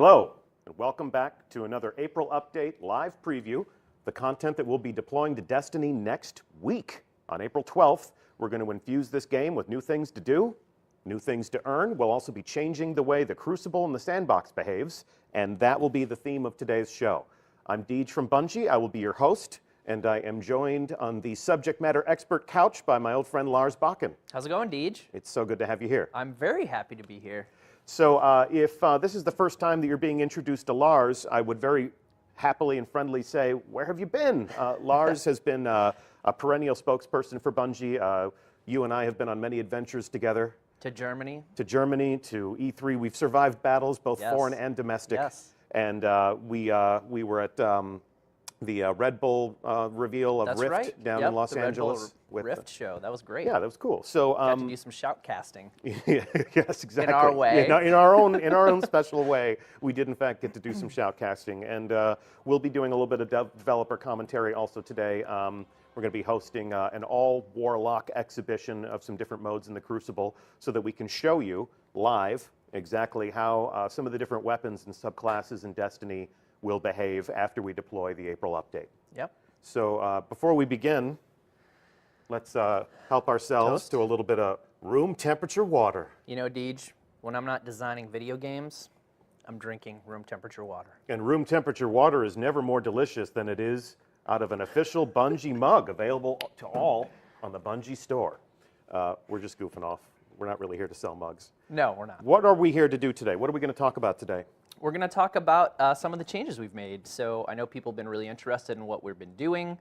Hello, and welcome back to another April Update live preview, the content that we'll be deploying to Destiny next week. On April 12th, we're going to infuse this game with new things to do, new things to earn. We'll also be changing the way the Crucible and the Sandbox behaves, and that will be the theme of today's show. I'm Deej from Bungie. I will be your host, and I am joined on the subject matter expert couch by my old friend Lars Bakken. How's it going, Deej? It's so good to have you here. I'm very happy to be here. So if this is the first time that you're being introduced to Lars, I would very happily and friendly say, where have you been? Lars has been a perennial spokesperson for Bungie. You and I have been on many adventures together. To Germany. To Germany, to E3. We've survived battles, both foreign and domestic. Yes. And we were at the Red Bull reveal of That's Rift right. down in Los Angeles. Red Bull Rift show. That was great. Yeah, that was cool. So got to do some shout casting. Yes, exactly. In our way. Yeah, in our own special way, we did in fact get to do some shout casting, and we'll be doing a little bit of developer commentary also today. We're going to be hosting an all Warlock exhibition of some different modes in the Crucible, so that we can show you live exactly how some of the different weapons and subclasses in Destiny will behave after we deploy the April update. Yep. So before we begin, let's help ourselves to a little bit of room temperature water. You know, Deej, when I'm not designing video games, I'm drinking room temperature water. And room temperature water is never more delicious than it is out of an official Bungie mug available to all on the Bungie store. We're just goofing off. We're not really here to sell mugs. No, we're not. What are we here to do today? What are we going to talk about today? We're going to talk about some of the changes we've made. So I know people have been really interested in what we've been doing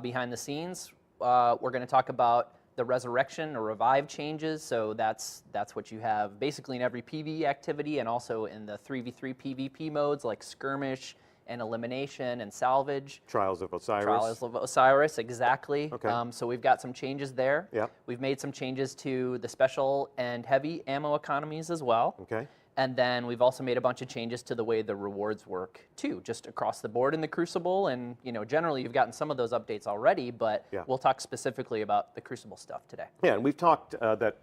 behind the scenes. We're going to talk about the resurrection or revive changes. So that's what you have basically in every PvE activity and also in the 3v3 PvP modes like skirmish and elimination and salvage. Trials of Osiris. Trials of Osiris, exactly. Okay. So we've got some changes there. Yeah. We've made some changes to the special and heavy ammo economies as well. Okay. And then we've also made a bunch of changes to the way the rewards work too, just across the board in the Crucible. And generally you've gotten some of those updates already, but we'll talk specifically about the Crucible stuff today. Yeah, and we've talked that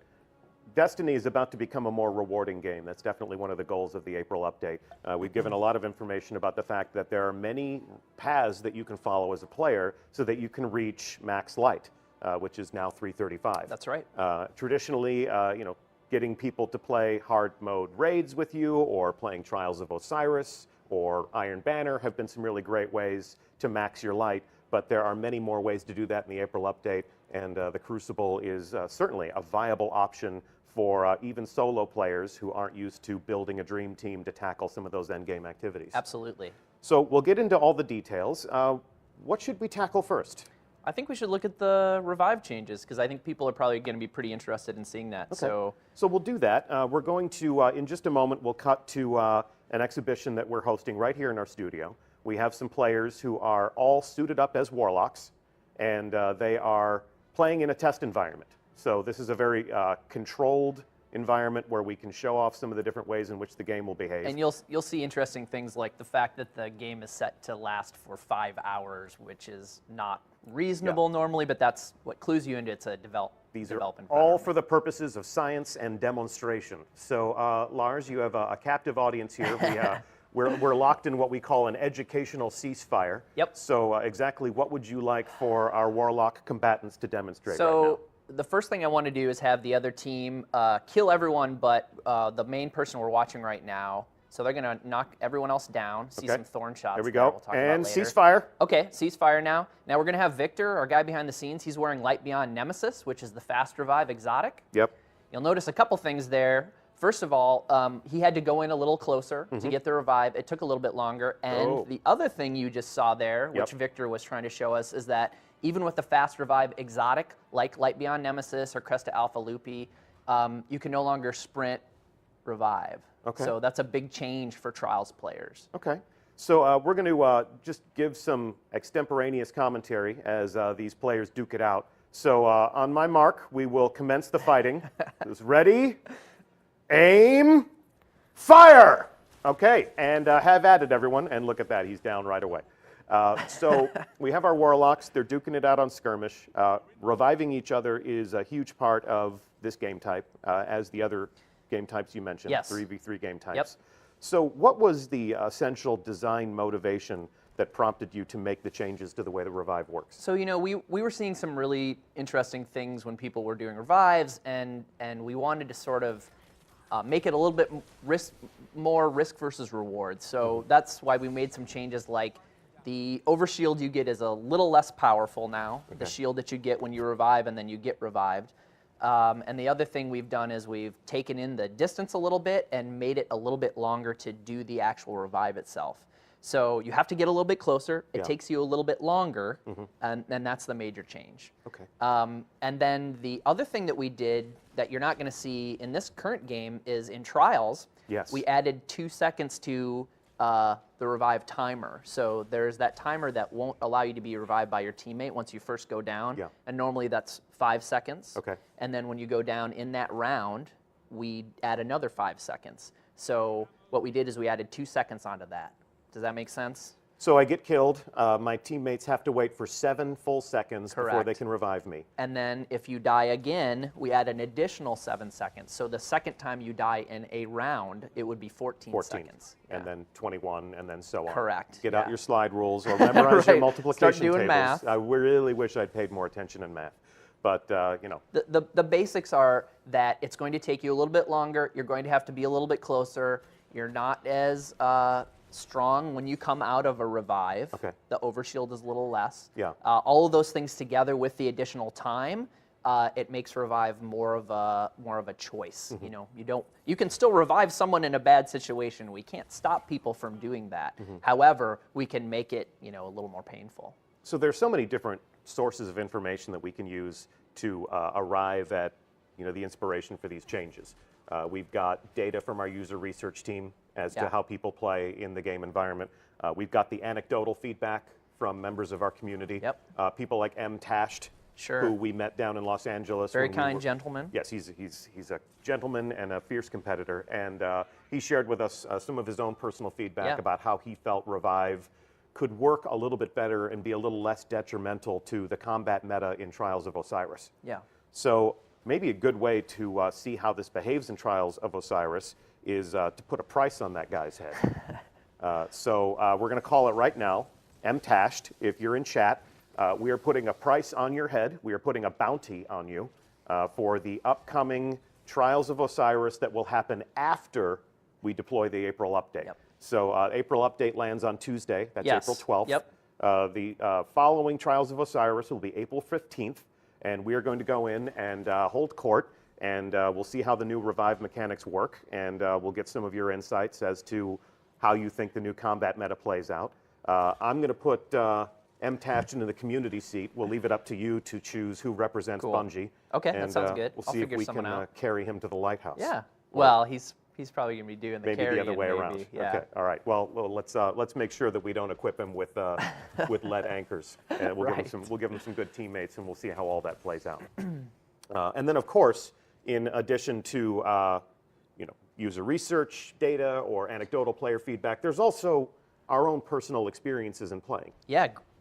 Destiny is about to become a more rewarding game. That's definitely one of the goals of the April update. We've given a lot of information about the fact that there are many paths that you can follow as a player so that you can reach max light, which is now 335. That's right. Traditionally, getting people to play hard mode raids with you or playing Trials of Osiris or Iron Banner have been some really great ways to max your light, but there are many more ways to do that in the April update, and the Crucible is certainly a viable option for even solo players who aren't used to building a dream team to tackle some of those endgame activities. Absolutely. So we'll get into all the details. What should we tackle first? I think we should look at the revive changes because I think people are probably going to be pretty interested in seeing that. Okay. So we'll do that. We're going to, in just a moment, we'll cut to an exhibition that we're hosting right here in our studio. We have some players who are all suited up as warlocks, and they are playing in a test environment. So this is a very controlled environment where we can show off some of the different ways in which the game will behave. And you'll see interesting things like the fact that the game is set to last for 5 hours, which is not reasonable normally, but that's what clues you into it's a These are all for the purposes of science and demonstration. So Lars, you have a captive audience here. We're locked in what we call an educational ceasefire. Yep. So exactly what would you like for our warlock combatants to demonstrate right now? So the first thing I want to do is have the other team kill everyone but the main person we're watching right now. So they're going to knock everyone else down, see some thorn shots. There we go. We'll talk and about later. ceasefire. Okay, ceasefire now. Now we're going to have Victor, our guy behind the scenes. He's wearing Light Beyond Nemesis, which is the fast revive exotic. Yep. You'll notice a couple things there. First of all, he had to go in a little closer to get the revive. It took a little bit longer. And the other thing you just saw there, which Victor was trying to show us, is that even with the fast revive exotic, like Light Beyond Nemesis or Cresta Alpha Lupi, you can no longer sprint revive. Okay. So that's a big change for Trials players. Okay. So we're going to just give some extemporaneous commentary as these players duke it out. So on my mark, we will commence the fighting. Ready, aim, fire! Okay, and have at it, everyone. And look at that, he's down right away. So we have our warlocks. They're duking it out on skirmish. Reviving each other is a huge part of this game type, as the other game types you mentioned, Yes. 3v3 game types. Yep. So what was the essential design motivation that prompted you to make the changes to the way the revive works? So, we were seeing some really interesting things when people were doing revives, and we wanted to sort of make it a little bit more risk versus reward. So that's why we made some changes, like the overshield you get is a little less powerful now, the shield that you get when you revive and then you get revived. And the other thing we've done is we've taken in the distance a little bit and made it a little bit longer to do the actual revive itself. So you have to get a little bit closer. It takes you a little bit longer, and that's the major change. Okay. And then the other thing that we did that you're not going to see in this current game is in Trials, we added 2 seconds to the revive timer. So there's that timer that won't allow you to be revived by your teammate once you first go down. And normally that's 5 seconds. Okay. And then when you go down in that round, we add another 5 seconds. So what we did is we added 2 seconds onto that. Does that make sense? So I get killed. My teammates have to wait for 7 full seconds before they can revive me. And then if you die again, we add an additional 7 seconds. So the second time you die in a round, it would be 14 seconds. And then 21, and then so on. Correct. Get out your slide rules or memorize your multiplication Start doing tables. math. I really wish I'd paid more attention in math. But, The basics are that it's going to take you a little bit longer. You're going to have to be a little bit closer. You're not as strong when you come out of a revive. Okay. The overshield is a little less. Yeah. All of those things together with the additional time, it makes revive more of a choice. You can still revive someone in a bad situation. We can't stop people from doing that. However, we can make it a little more painful. So there's so many different sources of information that we can use to arrive at the inspiration for these changes. We've got data from our user research team as to how people play in the game environment. We've got the anecdotal feedback from members of our community. People like M. Tasht, who we met down in Los Angeles. Very kind gentleman. Yes, he's a gentleman and a fierce competitor. And he shared with us some of his own personal feedback about how he felt Revive could work a little bit better and be a little less detrimental to the combat meta in Trials of Osiris. So maybe a good way to see how this behaves in Trials of Osiris is to put a price on that guy's head. So we're going to call it right now. M. Tasht, if you're in chat, we are putting a price on your head. We are putting a bounty on you for the upcoming Trials of Osiris that will happen after we deploy the April update. So April update lands on Tuesday. That's April 12th. The following Trials of Osiris will be April 15th. And we are going to go in and hold court, and we'll see how the new revive mechanics work, and we'll get some of your insights as to how you think the new combat meta plays out. I'm going to put M. Tasht into the community seat. We'll leave it up to you to choose who represents Bungie. Okay, and, that sounds good. We'll see if we can carry him to the lighthouse. Yeah. Well, he's probably going to be doing the carrying. Maybe the other way around. Okay. All right. Well, let's make sure that we don't equip him with lead anchors, and we'll give him some good teammates, and we'll see how all that plays out. And then, of course, in addition to user research data or anecdotal player feedback, there's also our own personal experiences in playing.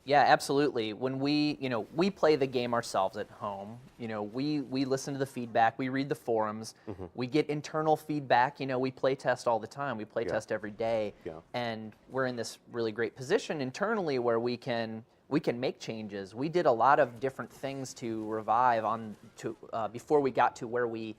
Yeah, absolutely. When we play the game ourselves at home, we listen to the feedback, we read the forums, we get internal feedback, we play test all the time, we play test every day, and we're in this really great position internally where we can make changes. We did a lot of different things to revive before we got to where we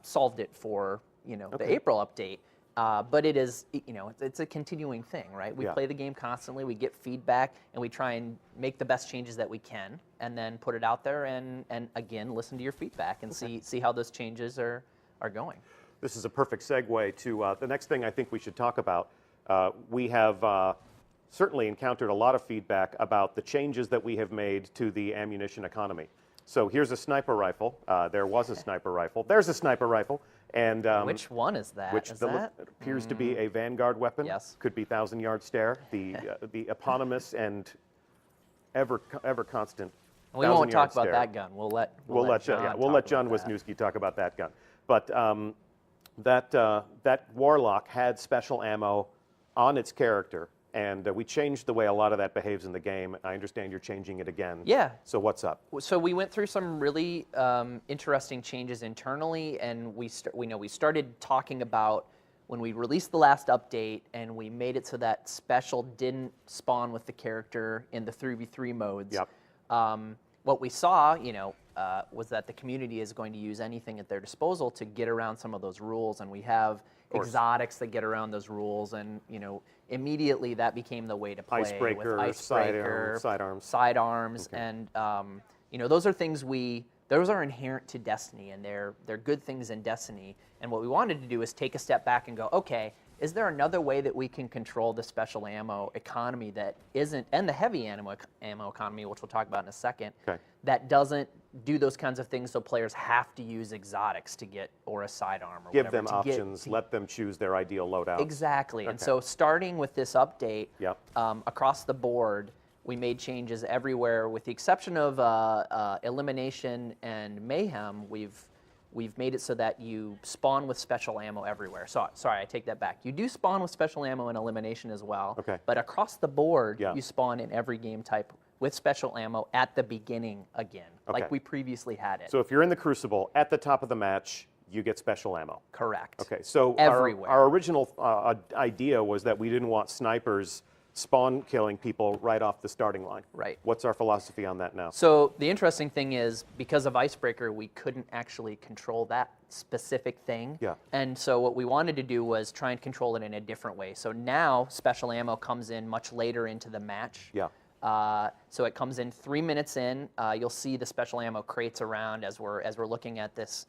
solved it for the April update. But it is, it's a continuing thing, right? We play the game constantly, we get feedback, and we try and make the best changes that we can, and then put it out there and again, listen to your feedback and see how those changes are going. This is a perfect segue to the next thing I think we should talk about. We have certainly encountered a lot of feedback about the changes that we have made to the ammunition economy. So here's a sniper rifle. There was a sniper rifle. There's a sniper rifle. And which one is that? Which appears to be a Vanguard weapon. Yes. Could be 1,000-yard stare. The eponymous and ever constant. We won't talk about that gun. We'll let John Wisniewski talk about that gun. But that Warlock had special ammo on its character. And we changed the way a lot of that behaves in the game. I understand you're changing it again. Yeah. So what's up? So we went through some really interesting changes internally, and we started talking about when we released the last update and we made it so that special didn't spawn with the character in the 3v3 modes, what we saw, was that the community is going to use anything at their disposal to get around some of those rules, and we have exotics that get around those rules, and immediately that became the way to play. Icebreaker, with icebreaker, sidearms, and those are things those are inherent to Destiny, and they're good things in Destiny. And what we wanted to do is take a step back and go, okay, is there another way that we can control the special ammo economy that isn't, and the heavy ammo economy, which we'll talk about in a second, that doesn't do those kinds of things so players have to use exotics to get, or a sidearm or Give whatever. them options, let them choose their ideal loadout. Exactly. And so starting with this update, across the board, we made changes everywhere with the exception of Elimination and Mayhem. We've made it so that you spawn with special ammo everywhere. So, sorry, I take that back. You do spawn with special ammo in Elimination as well. But across the board, you spawn in every game type with special ammo at the beginning again, like we previously had it. So if you're in the Crucible, at the top of the match, you get special ammo. Correct. Okay, so everywhere. Our original idea was that we didn't want snipers spawn killing people right off the starting line. Right. What's our philosophy on that now? So the interesting thing is, because of Icebreaker, we couldn't actually control that specific thing. And so what we wanted to do was try and control it in a different way. So now special ammo comes in much later into the match. So it comes in 3 minutes in. You'll see the special ammo crates around as we're looking at this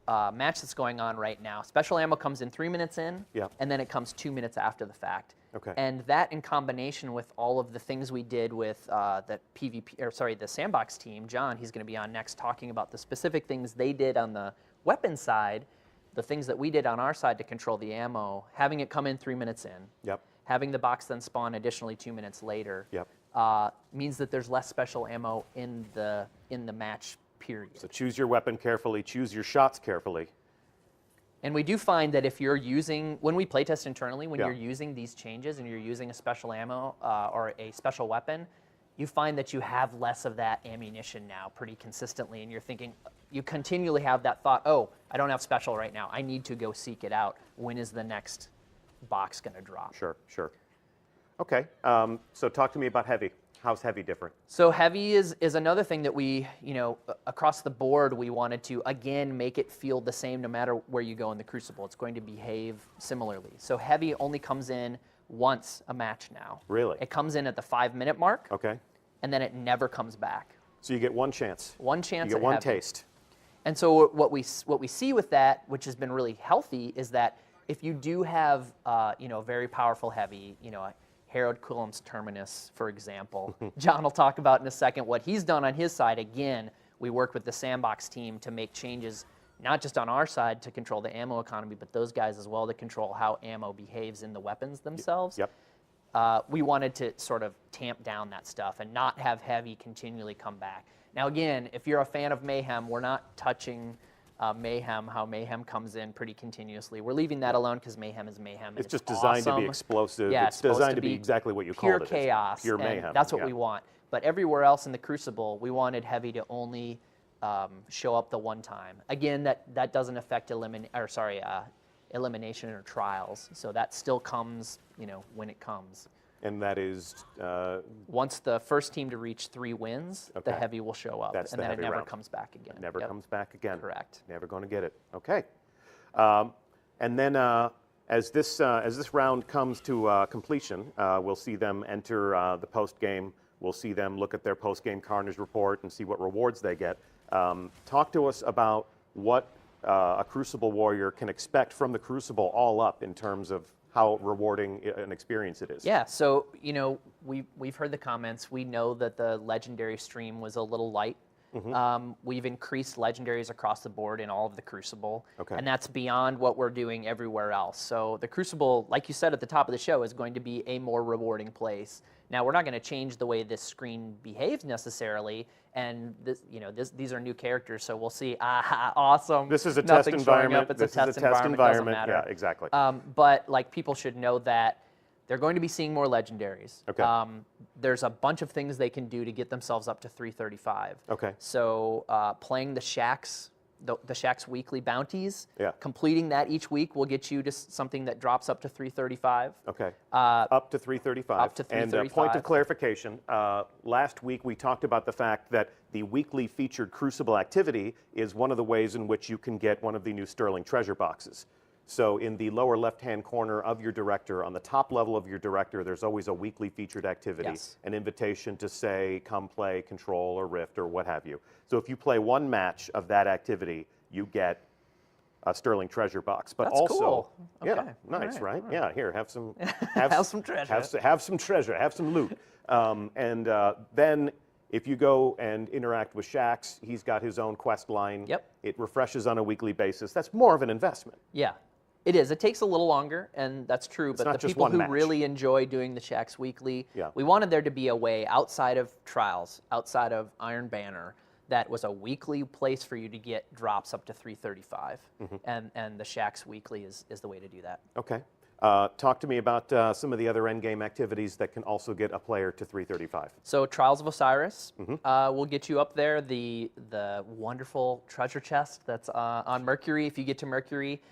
match that's going on right now. Special ammo comes in 3 minutes in, and then it comes 2 minutes after the fact. And that, in combination with all of the things we did with the Sandbox team, John, he's going to be on next talking about the specific things they did on the weapon side, the things that we did on our side to control the ammo, having it come in 3 minutes in, having the box then spawn additionally 2 minutes later, means that there's less special ammo in the match period. So choose your weapon carefully, choose your shots carefully. And we do find that if you're using, when we playtest internally, when you're using these changes and you're using a special ammo or a special weapon, you find that you have less of that ammunition now pretty consistently, and you're thinking, you continually have that thought, oh, I don't have special right now, I need to go seek it out. When is the next box going to drop? Sure. Okay, so talk to me about heavy. How's heavy different? So heavy is another thing that we, across the board, we wanted to, again, make it feel the same no matter where you go in the Crucible. It's going to behave similarly. So heavy only comes in once a match now. Really? It comes in at the 5-minute mark. Okay. And then it never comes back. So you get one chance. One chance. You get one taste. And so what we see with that, which has been really healthy, is that if you do have, very powerful heavy, Harold Coulom's Terminus, for example. John will talk about in a second what he's done on his side. Again, we worked with the Sandbox team to make changes, not just on our side to control the ammo economy, but those guys as well to control how ammo behaves in the weapons themselves. We wanted to sort of tamp down that stuff and not have heavy continually come back. Now again, if you're a fan of Mayhem, we're not touching Mayhem, how Mayhem comes in pretty continuously. We're leaving that alone because Mayhem is Mayhem. It's just designed to be explosive. It's designed to be exactly what you called it. Pure chaos. Pure mayhem. That's what we want. But everywhere else in the Crucible, we wanted heavy to only show up the one time. Again, that doesn't affect elimination or trials. So that still comes, when it comes. And that is? Once the first team to reach 3 wins, the heavy will show up. That's and then it never round. comes back again. It never comes back again. Correct. Never going to get it. Okay. And then as this round comes to completion, we'll see them enter the post-game. We'll see them look at their post-game Carnage report and see what rewards they get. Talk to us about what a Crucible warrior can expect from the Crucible all up in terms of how rewarding an experience it is. Yeah, so, we've heard the comments. We know that the Legendary stream was a little light. We've increased Legendaries across the board in all of the Crucible, and that's beyond what we're doing everywhere else. So the Crucible, like you said at the top of the show, is going to be a more rewarding place. Now, we're not going to change the way this screen behaves necessarily, and these are new characters, so we'll see. Awesome. This is a test environment. It's a test environment. Doesn't matter. Yeah, exactly. But people should know that they're going to be seeing more Legendaries. There's a bunch of things they can do to get themselves up to 335. Okay. So playing the shacks, the Shack's weekly bounties. Yeah. Completing that each week will get you to something that drops up to 335. Okay. Up to 335. Up to 335. And point of clarification, last week we talked about the fact that the weekly featured Crucible activity is one of the ways in which you can get one of the new Sterling treasure boxes. So in the lower left-hand corner of your director, on the top level of your director, there's always a weekly featured activity, yes. an invitation to say, come play Control or Rift or what have you. So if you play one match of that activity, you get a Sterling treasure box. But That's also, cool. Okay. yeah, nice, right? Yeah, here, have some, have some treasure. Have some treasure, have some loot. Then if you go and interact with Shax, he's got his own quest line. Yep. It refreshes on a weekly basis. That's more of an investment. Yeah. It is. It takes a little longer, and that's true. It's but not the just people one who match. really enjoy doing the Shacks weekly, Yeah. we wanted there to be a way outside of Trials, outside of Iron Banner, that was a weekly place for you to get drops up to 335. And the Shacks weekly is the way to do that. Okay. Talk to me about some of the other endgame activities that can also get a player to 335. So Trials of Osiris will get you up there. The wonderful treasure chest that's on Mercury. If you get to Mercury,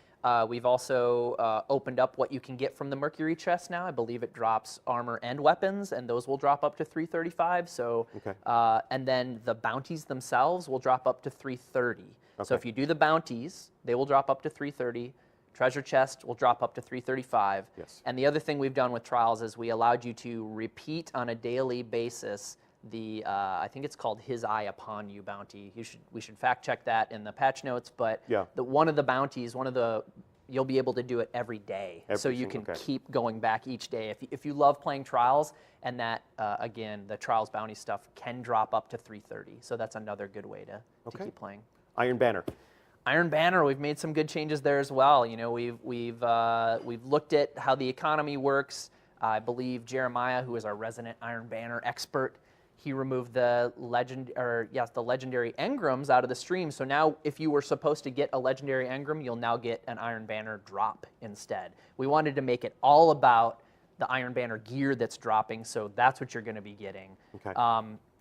we've also opened up what you can get from the Mercury chest now. I believe it drops armor and weapons, and those will drop up to 335. So, okay. And then the bounties themselves will drop up to 330. Okay. So if you do the bounties, they will drop up to 330. Treasure chest will drop up to 335. Yes. And the other thing we've done with Trials is we allowed you to repeat on a daily basis the, I think it's called His Eye Upon You bounty. We should fact check that in the patch notes, but yeah. one of the bounties, you'll be able to do it every day. So you can okay. keep going back each day. If you love playing Trials, and that, again, the Trials bounty stuff can drop up to 330. So that's another good way to keep playing. Iron Banner. Iron Banner, we've made some good changes there as well. You know, we've looked at how the economy works. I believe Jeremiah, who is our resident Iron Banner expert, he removed the legendary engrams out of the stream. So now, if you were supposed to get a legendary engram, you'll now get an Iron Banner drop instead. We wanted to make it all about the Iron Banner gear that's dropping, so that's what you're going to be getting. Okay.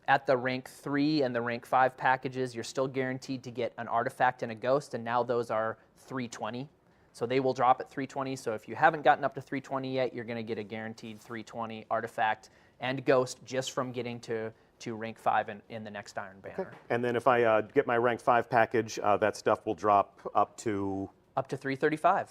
At the rank 3 and the rank 5 packages, you're still guaranteed to get an artifact and a ghost, and now those are 320. So they will drop at 320. So if you haven't gotten up to 320 yet, you're going to get a guaranteed 320 artifact and ghost just from getting to rank 5 in the next Iron Banner. Okay. And then if I get my rank 5 package, that stuff will drop up to? Up to 335.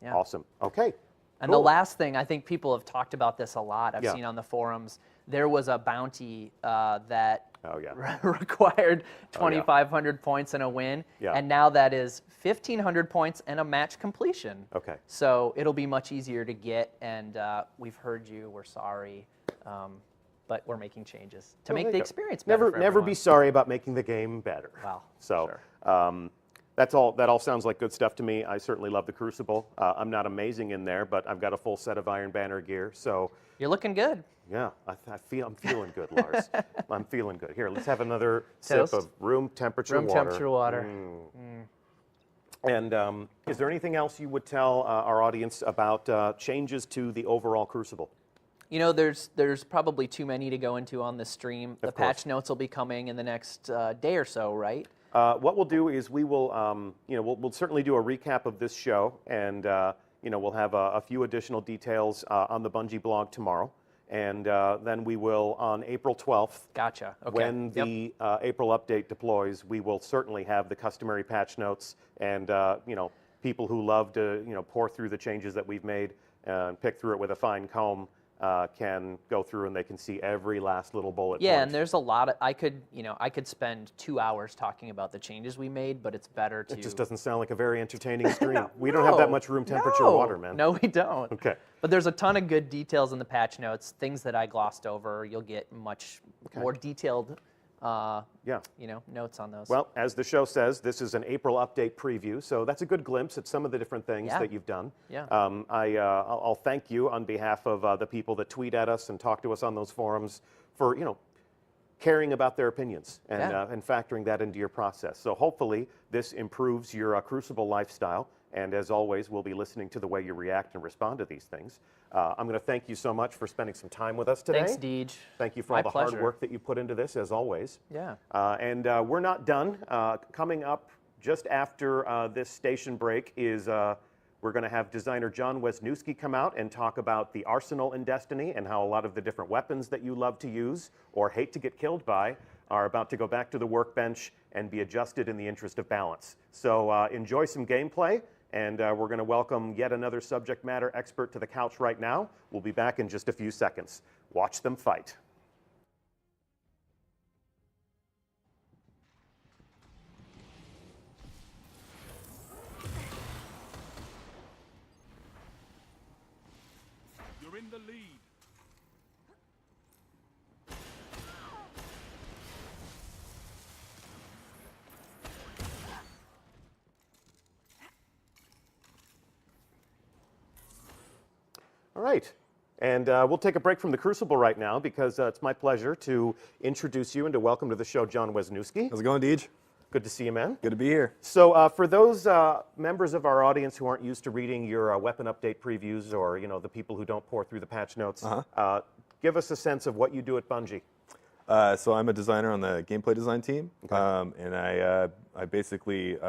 Yeah. Awesome. Okay. And cool. the last thing, I think people have talked about this a lot. I've yeah. seen on the forums. There was a bounty that required 2,500 points and a win, and now that is 1,500 points and a match completion. Okay. So it'll be much easier to get, and we've heard you. We're sorry, but we're making changes to make the experience better. Never be sorry about making the game better. Wow. So. Sure. That all sounds like good stuff to me. I certainly love the Crucible. I'm not amazing in there, but I've got a full set of Iron Banner gear. So you're looking good. Yeah, I'm feeling good, Lars. I'm feeling good. Here, let's have another Toast. sip of room temperature water. Room temperature water. And is there anything else you would tell our audience about changes to the overall Crucible? You know, there's probably too many to go into on this stream. The patch notes will be coming in the next day or so, right? What we'll do is we will, we'll certainly do a recap of this show, and we'll have a few additional details on the Bungie blog tomorrow, and then we will on April 12th. Gotcha. Okay. When the April update deploys, we will certainly have the customary patch notes, and people who love to pour through the changes that we've made and pick through it with a fine comb. Can go through and they can see every last little bullet point. And there's a lot of, I could spend 2 hours talking about the changes we made, but it's better to. It just doesn't sound like a very entertaining stream. We don't have that much room temperature water, man. No, we don't. Okay. But there's a ton of good details in the patch notes, things that I glossed over. You'll get much more detailed notes on those. Well, as the show says, this is an April update preview, so that's a good glimpse at some of the different things that you've done. Yeah. I'll thank you on behalf of the people that tweet at us and talk to us on those forums for, caring about their opinions and factoring that into your process. So hopefully this improves your Crucible lifestyle. And as always, we'll be listening to the way you react and respond to these things. I'm going to thank you so much for spending some time with us today. Thanks, Deej. Thank you for all the hard work that you put into this, as always. Yeah. And we're not done. Coming up just after this station break is we're going to have designer John Wisniewski come out and talk about the arsenal in Destiny and how a lot of the different weapons that you love to use or hate to get killed by are about to go back to the workbench and be adjusted in the interest of balance. So enjoy some gameplay, and we're going to welcome yet another subject matter expert to the couch right now. We'll be back in just a few seconds. Watch them fight. You're in the lead. All right, and we'll take a break from the Crucible right now because it's my pleasure to introduce you and to welcome to the show John Wisniewski. How's it going, Deej? Good to see you, man. Good to be here. So for those members of our audience who aren't used to reading your weapon update previews, or the people who don't pour through the patch notes, give us a sense of what you do at Bungie. So I'm a designer on the gameplay design team, and I basically,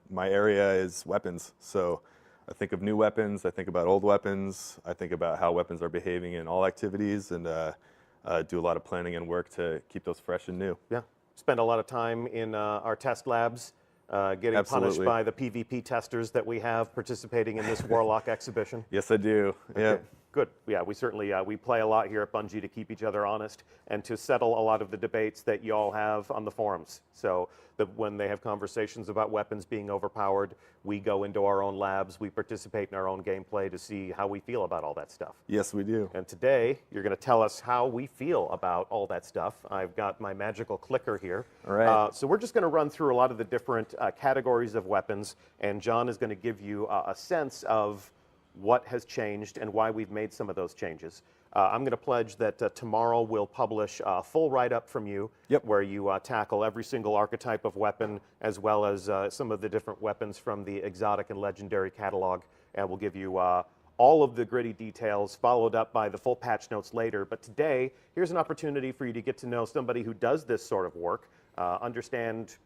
my area is weapons. So I think of new weapons, I think about old weapons, I think about how weapons are behaving in all activities, and do a lot of planning and work to keep those fresh and new. Yeah, spend a lot of time in our test labs, getting punished by the PvP testers that we have participating in this Warlock exhibition. Yes, I do. Okay. Yeah. Good. Yeah, we certainly we play a lot here at Bungie to keep each other honest and to settle a lot of the debates that you all have on the forums. So that when they have conversations about weapons being overpowered, we go into our own labs, we participate in our own gameplay to see how we feel about all that stuff. Yes, we do. And today, you're going to tell us how we feel about all that stuff. I've got my magical clicker here. All right. So we're just going to run through a lot of the different categories of weapons, and John is going to give you a sense of what has changed and why we've made some of those changes. I'm going to pledge that tomorrow we'll publish a full write-up from you where you tackle every single archetype of weapon as well as some of the different weapons from the exotic and legendary catalog, and we'll give you all of the gritty details followed up by the full patch notes later. But today, here's an opportunity for you to get to know somebody who does this sort of work, understand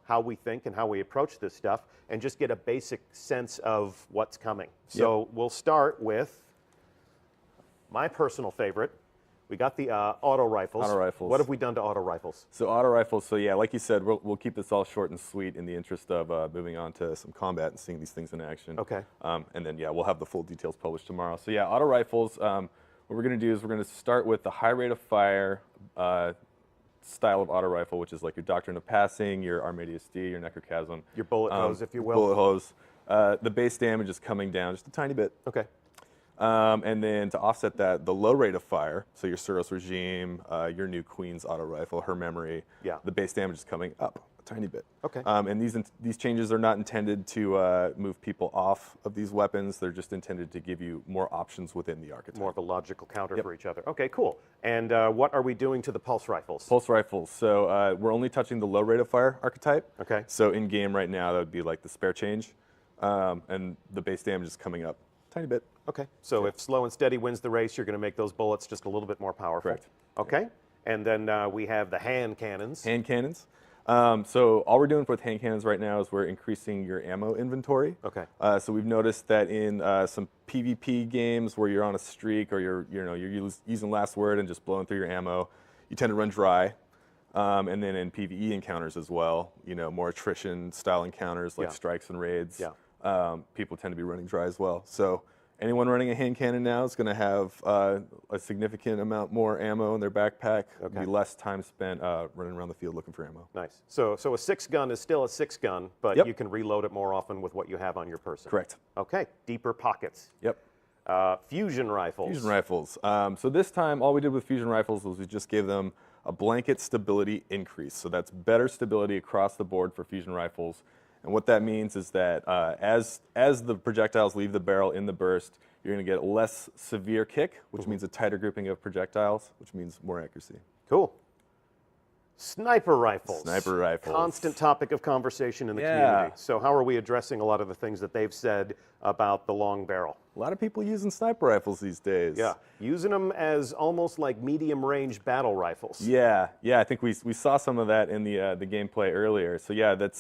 how we think and how we approach this stuff, and just get a basic sense of what's coming. So we'll start with my personal favorite. We got the auto rifles. Auto rifles. What have we done to auto rifles? So auto rifles, so yeah, like you said, we'll keep this all short and sweet in the interest of moving on to some combat and seeing these things in action. Okay. And then, yeah, we'll have the full details published tomorrow. So yeah, auto rifles, what we're going to do is we're going to start with the high rate of fire style of auto rifle, which is like your Doctrine of Passing, your Armadius D, your Necrochasm. Your bullet hose, if you will. Bullet hose. The base damage is coming down just a tiny bit. Okay. And then to offset that, the low rate of fire, so your Suros Regime, your new Queen's auto rifle, her memory, the base damage is coming up a tiny bit. Okay. And these changes are not intended to move people off of these weapons. They're just intended to give you more options within the archetype. More of a logical counter for each other. Okay, cool. And what are we doing to the pulse rifles? Pulse rifles. So we're only touching the low rate of fire archetype. Okay. So in game right now, that would be like the spare change, and the base damage is coming up a tiny bit. Okay, so if slow and steady wins the race, you're going to make those bullets just a little bit more powerful. Correct. Okay, and then we have the hand cannons. Hand cannons. So all we're doing with hand cannons right now is we're increasing your ammo inventory. Okay. So we've noticed that in some PvP games where you're on a streak or you're using last word and just blowing through your ammo, you tend to run dry. And then in PvE encounters as well, more attrition style encounters like strikes and raids. People tend to be running dry as well. So anyone running a hand cannon now is going to have a significant amount more ammo in their backpack. Be less time spent running around the field looking for ammo. Nice. So a 6-gun is still a 6-gun, but you can reload it more often with what you have on your person. Correct. Okay. Deeper pockets. Yep. Fusion rifles. Fusion rifles. So this time, all we did with fusion rifles was we just gave them a blanket stability increase. So that's better stability across the board for fusion rifles. And what that means is that as the projectiles leave the barrel in the burst, you're going to get a less severe kick, which means a tighter grouping of projectiles, which means more accuracy. Cool. Sniper rifles. Sniper rifles. Constant topic of conversation in the community. So how are we addressing a lot of the things that they've said about the long barrel? A lot of people using sniper rifles these days. Yeah, using them as almost like medium-range battle rifles. Yeah, I think we saw some of that in the gameplay earlier. So yeah, that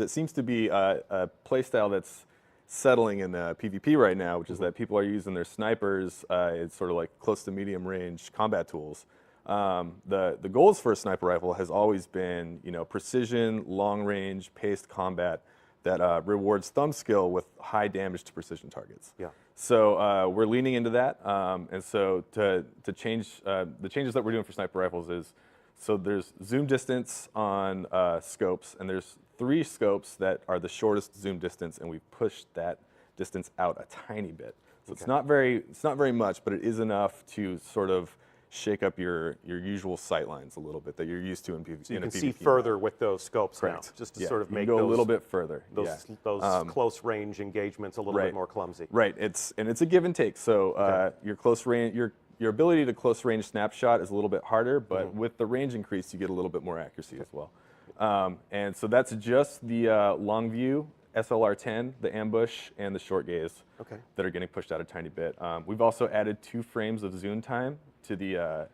seems to be a play style that's settling in PvP right now, which is that people are using their snipers as sort of like close to medium range combat tools. The goals for a sniper rifle has always been, precision, long range, paced combat that rewards thumb skill with high damage to precision targets. Yeah. So we're leaning into that, and so to change the changes that we're doing for sniper rifles is, so there's zoom distance on scopes, and there's 3 scopes that are the shortest zoom distance, and we've pushed that distance out a tiny bit. So it's not very much, but it is enough to sort of shake up your usual sight lines a little bit that you're used to in PvP. So you can see further with those scopes now, just to sort of make go a little bit further. Those close range engagements a little bit more clumsy. Right. It's a give and take. So your close range, your ability to close range snapshot is a little bit harder, but with the range increase, you get a little bit more accuracy as well. And so that's just the long view, SLR-10, the ambush, and the short gaze that are getting pushed out a tiny bit. We've also added 2 frames of zoom time to the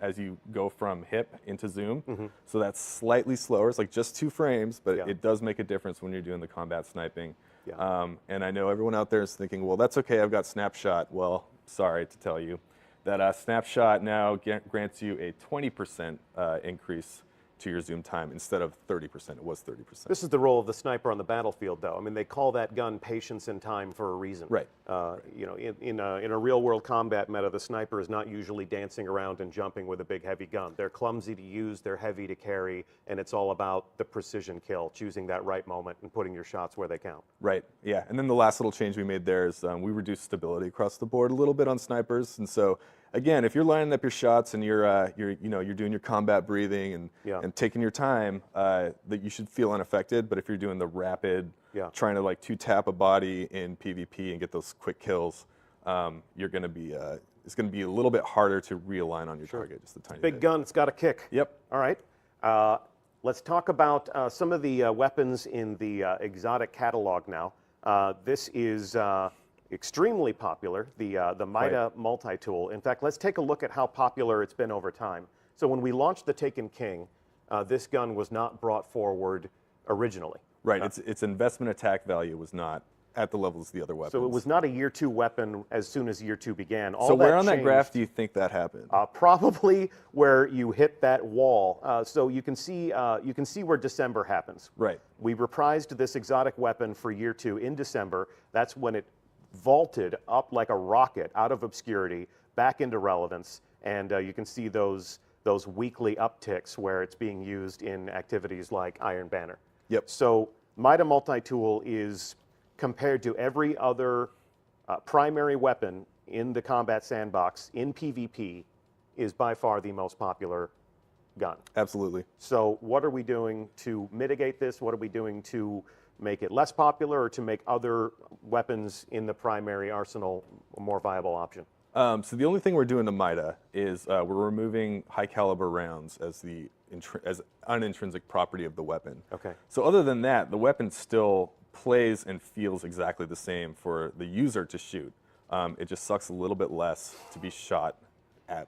as you go from hip into zoom. So that's slightly slower. It's like just 2 frames, but it does make a difference when you're doing the combat sniping. And I know everyone out there is thinking, well, that's okay, I've got snapshot. Well, sorry to tell you that snapshot now grants you a 20% increase to your zoom time instead of 30%. It was 30%. This is the role of the sniper on the battlefield, though. I mean, they call that gun patience and time for a reason. Right. In a real-world combat meta, the sniper is not usually dancing around and jumping with a big, heavy gun. They're clumsy to use, they're heavy to carry, and it's all about the precision kill, choosing that right moment and putting your shots where they count. Right. Yeah. And then the last little change we made there is we reduced stability across the board a little bit on snipers, and so. Again, if you're lining up your shots and you're doing your combat breathing and taking your time, that you should feel unaffected. But if you're doing the rapid, trying to like 2-tap a body in PvP and get those quick kills, you're going to be it's going to be a little bit harder to realign on your target just a tiny bit. Big gun, it's got a kick. Yep. All right. Let's talk about some of the weapons in the exotic catalog now. This is extremely popular, the Mida multi-tool. In fact, let's take a look at how popular it's been over time. So when we launched the Taken King, this gun was not brought forward originally. Right, its investment attack value was not at the levels of the other weapons. So it was not a year 2 weapon as soon as year 2 began. So where on that graph do you think that happened? Probably where you hit that wall. So you can see where December happens. Right. We reprised this exotic weapon for year 2 in December. That's when it vaulted up like a rocket out of obscurity back into relevance, and you can see those weekly upticks where it's being used in activities like Iron Banner. Yep. So Mida multi-tool is, compared to every other primary weapon in the combat sandbox in PvP, is by far the most popular gun. Absolutely. So what are we doing to mitigate this? What are we doing to make it less popular, or to make other weapons in the primary arsenal a more viable option? So the only thing we're doing to Mida is we're removing high caliber rounds as as unintrinsic property of the weapon. Okay. So other than that, the weapon still plays and feels exactly the same for the user to shoot. It just sucks a little bit less to be shot at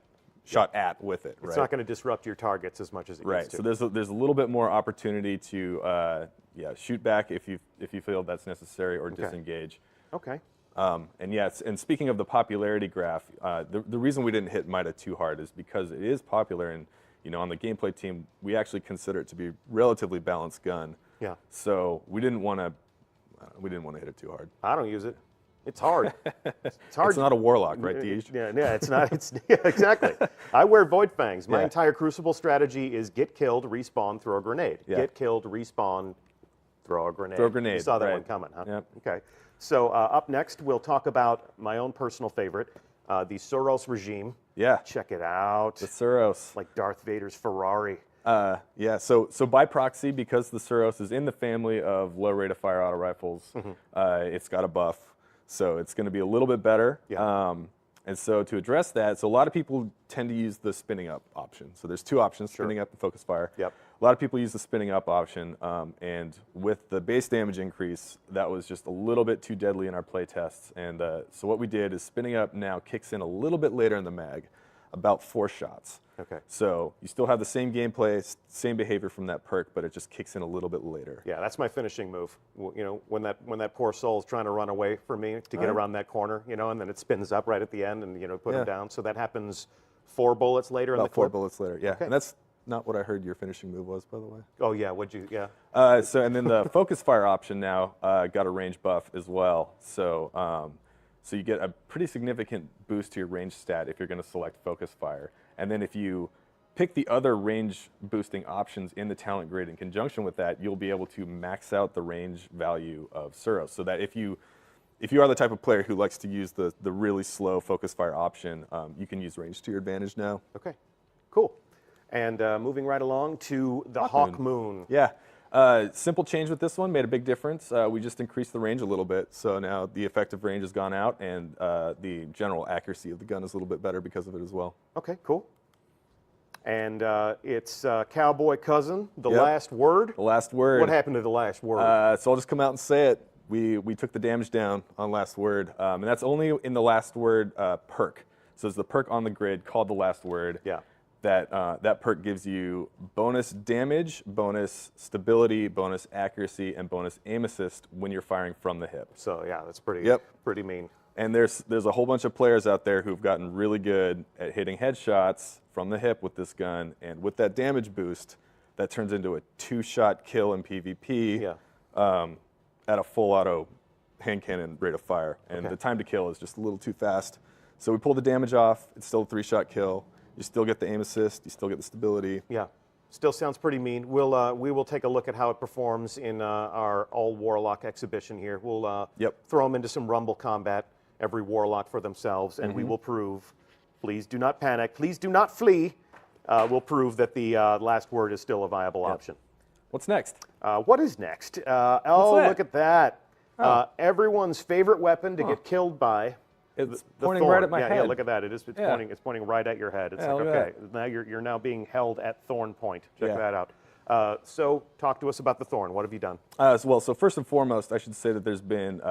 with it. It's not going to disrupt your targets as much as it used to. So there's a little bit more opportunity to shoot back if you feel that's necessary, or disengage. Okay. And speaking of the popularity graph, the reason we didn't hit Mida too hard is because it is popular, and on the gameplay team we actually consider it to be a relatively balanced gun. Yeah. So we didn't want to hit it too hard. I don't use it. It's hard. It's hard. It's not a warlock, right, Deej? Yeah, it's not. Exactly. I wear Void Fangs. My entire Crucible strategy is get killed, respawn, throw a grenade. Yeah. Get killed, respawn, throw a grenade. Throw a grenade. You saw that one coming, huh? Yep. Okay. So up next, we'll talk about my own personal favorite, the Suros regime. Yeah. Check it out. The Suros. Like Darth Vader's Ferrari. So by proxy, because the Suros is in the family of low rate of fire auto rifles, it's got a buff. So it's going to be a little bit better. Yeah. And so to address that, so a lot of people tend to use the spinning up option. So there's two options, spinning up and focus fire. Yep. A lot of people use the spinning up option, and with the base damage increase, that was just a little bit too deadly in our play tests. And so what we did is spinning up now kicks in a little bit later in the mag, about 4 shots. Okay. So you still have the same gameplay, same behavior from that perk, but it just kicks in a little bit later. Yeah, that's my finishing move. You know, when that poor soul's trying to run away from me to get around that corner, you know, and then it spins up right at the end and, you know, put him down. So that happens 4 bullets later in the clip? About 4 bullets later, yeah. Okay. And that's not what I heard your finishing move was, by the way. Oh, yeah, what'd you, yeah. And then the focus fire option now got a range buff as well. So, so you get a pretty significant boost to your range stat if you're going to select focus fire. And then if you pick the other range boosting options in the talent grid in conjunction with that, you'll be able to max out the range value of Suros. So that if you are the type of player who likes to use the really slow focus fire option, you can use range to your advantage now. Okay, cool. And moving right along to the Hawk Moon. Yeah. Simple change with this one, made a big difference. We just increased the range a little bit, so now the effective range has gone out, and the general accuracy of the gun is a little bit better because of it as well. Okay, cool. And it's Cowboy Cousin, the last word. The last word. What happened to the last word? So I'll just come out and say it. We took the damage down on last word, and that's only in the last word perk. So it's the perk on the grid called the last word. Yeah. That perk gives you bonus damage, bonus stability, bonus accuracy, and bonus aim assist when you're firing from the hip. So yeah, that's pretty pretty mean. And there's a whole bunch of players out there who've gotten really good at hitting headshots from the hip with this gun, and with that damage boost, that turns into a 2-shot kill in PvP at a full auto hand cannon rate of fire. And the time to kill is just a little too fast. So we pull the damage off. It's still a 3-shot kill. You still get the aim assist. You still get the stability. Yeah, still sounds pretty mean. We will take a look at how it performs in our all Warlock exhibition here. We'll throw them into some Rumble combat, every Warlock for themselves, and we will prove. Please do not panic. Please do not flee. We'll prove that the last word is still a viable option. What's next? What is next? Look at that. Everyone's favorite weapon to get killed by. It's the pointing thorn. right at my head. Yeah, look at that. It's pointing right at your head. It's like, okay, now you're now being held at Thorn Point. Check that out. So talk to us about the Thorn. What have you done? So first and foremost, I should say that there's been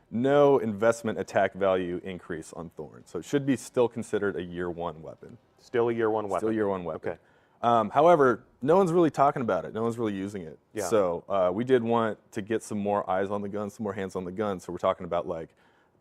no investment attack value increase on Thorn. So it should be still considered a year 1 weapon. Still a year 1 weapon. Still year 1 weapon. Okay. However, no one's really talking about it. No one's really using it. Yeah. So we did want to get some more eyes on the gun, some more hands on the gun. So we're talking about like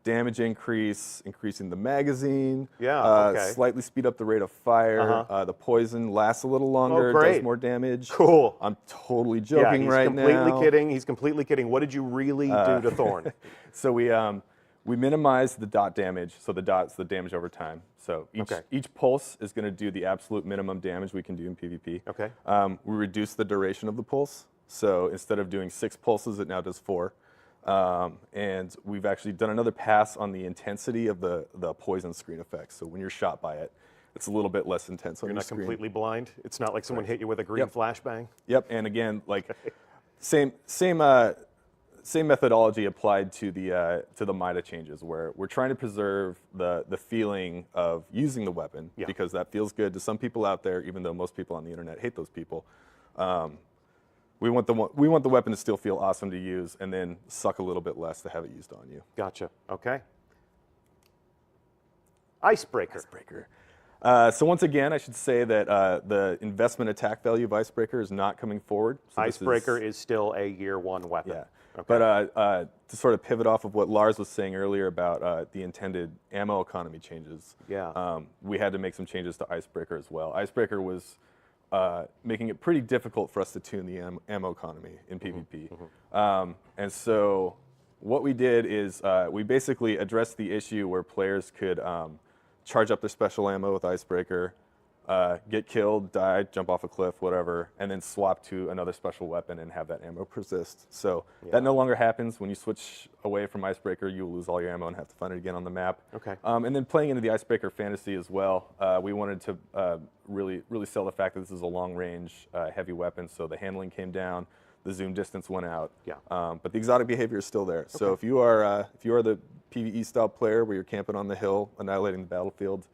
damage increase, increasing the magazine, slightly speed up the rate of fire. The poison lasts a little longer, does more damage. Cool. I'm totally joking right now. He's completely kidding. He's completely kidding. What did you really do to Thorn? So we minimized the dot damage. So the dot's the damage over time. So each pulse is going to do the absolute minimum damage we can do in PvP. Okay. We reduced the duration of the pulse. So instead of doing 6 pulses, it now does 4. And we've actually done another pass on the intensity of the poison screen effect. So when you're shot by it, it's a little bit less intense on your screen. You're not completely blind. It's not like someone hit you with a green flashbang. Yep. And again, like same methodology applied to the MIDA changes, where we're trying to preserve the feeling of using the weapon because that feels good to some people out there, even though most people on the internet hate those people. We want the weapon to still feel awesome to use, and then suck a little bit less to have it used on you. Gotcha. Okay. Icebreaker. Icebreaker. So once again, I should say that the investment attack value of Icebreaker is not coming forward. So Icebreaker is still a year 1 weapon. Yeah. Okay. But to sort of pivot off of what Lars was saying earlier about the intended ammo economy changes, we had to make some changes to Icebreaker as well. Icebreaker was making it pretty difficult for us to tune the ammo economy in PvP. And so what we did is we basically addressed the issue where players could charge up their special ammo with Icebreaker, get killed, die, jump off a cliff, whatever, and then swap to another special weapon and have that ammo persist. So that no longer happens. When you switch away from Icebreaker, you will lose all your ammo and have to find it again on the map. Okay. And then playing into the Icebreaker fantasy as well, we wanted to really sell the fact that this is a long-range, heavy weapon, so the handling came down, the zoom distance went out. Yeah. But the exotic behavior is still there. So if you are the PvE style player where you're camping on the hill, annihilating the battlefield,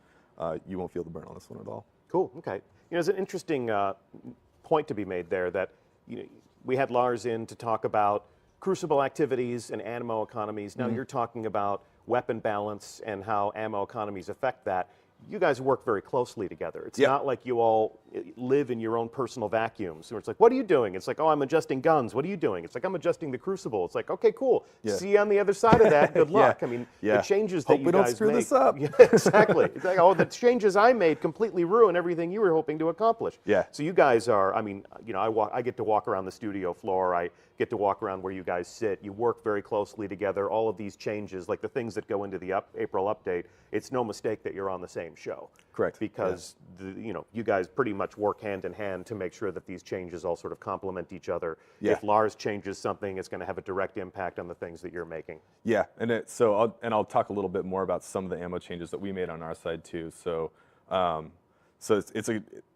you won't feel the burn on this one at all. Cool. Okay. There's an interesting point to be made there that we had Lars in to talk about Crucible activities and ammo economies. Now you're talking about weapon balance and how ammo economies affect that. You guys work very closely together. It's not like you all live in your own personal vacuums. Where it's like, what are you doing? It's like, oh, I'm adjusting guns. What are you doing? It's like, I'm adjusting the Crucible. It's like, okay, cool. See you on the other side of that. Good luck. I mean, the changes that you guys make. Hope we don't screw this up. Exactly. It's like, oh, the changes I made completely ruin everything you were hoping to accomplish. So you guys are, I mean, I get to walk around the studio floor. I get to walk around where you guys sit. You work very closely together. All of these changes, like the things that go into the April update, it's no mistake that you're on the same show. Correct. Because you guys pretty much work hand in hand to make sure that these changes all sort of complement each other. If Lars changes something, it's going to have a direct impact on the things that you're making. And I'll talk a little bit more about some of the ammo changes that we made on our side too. So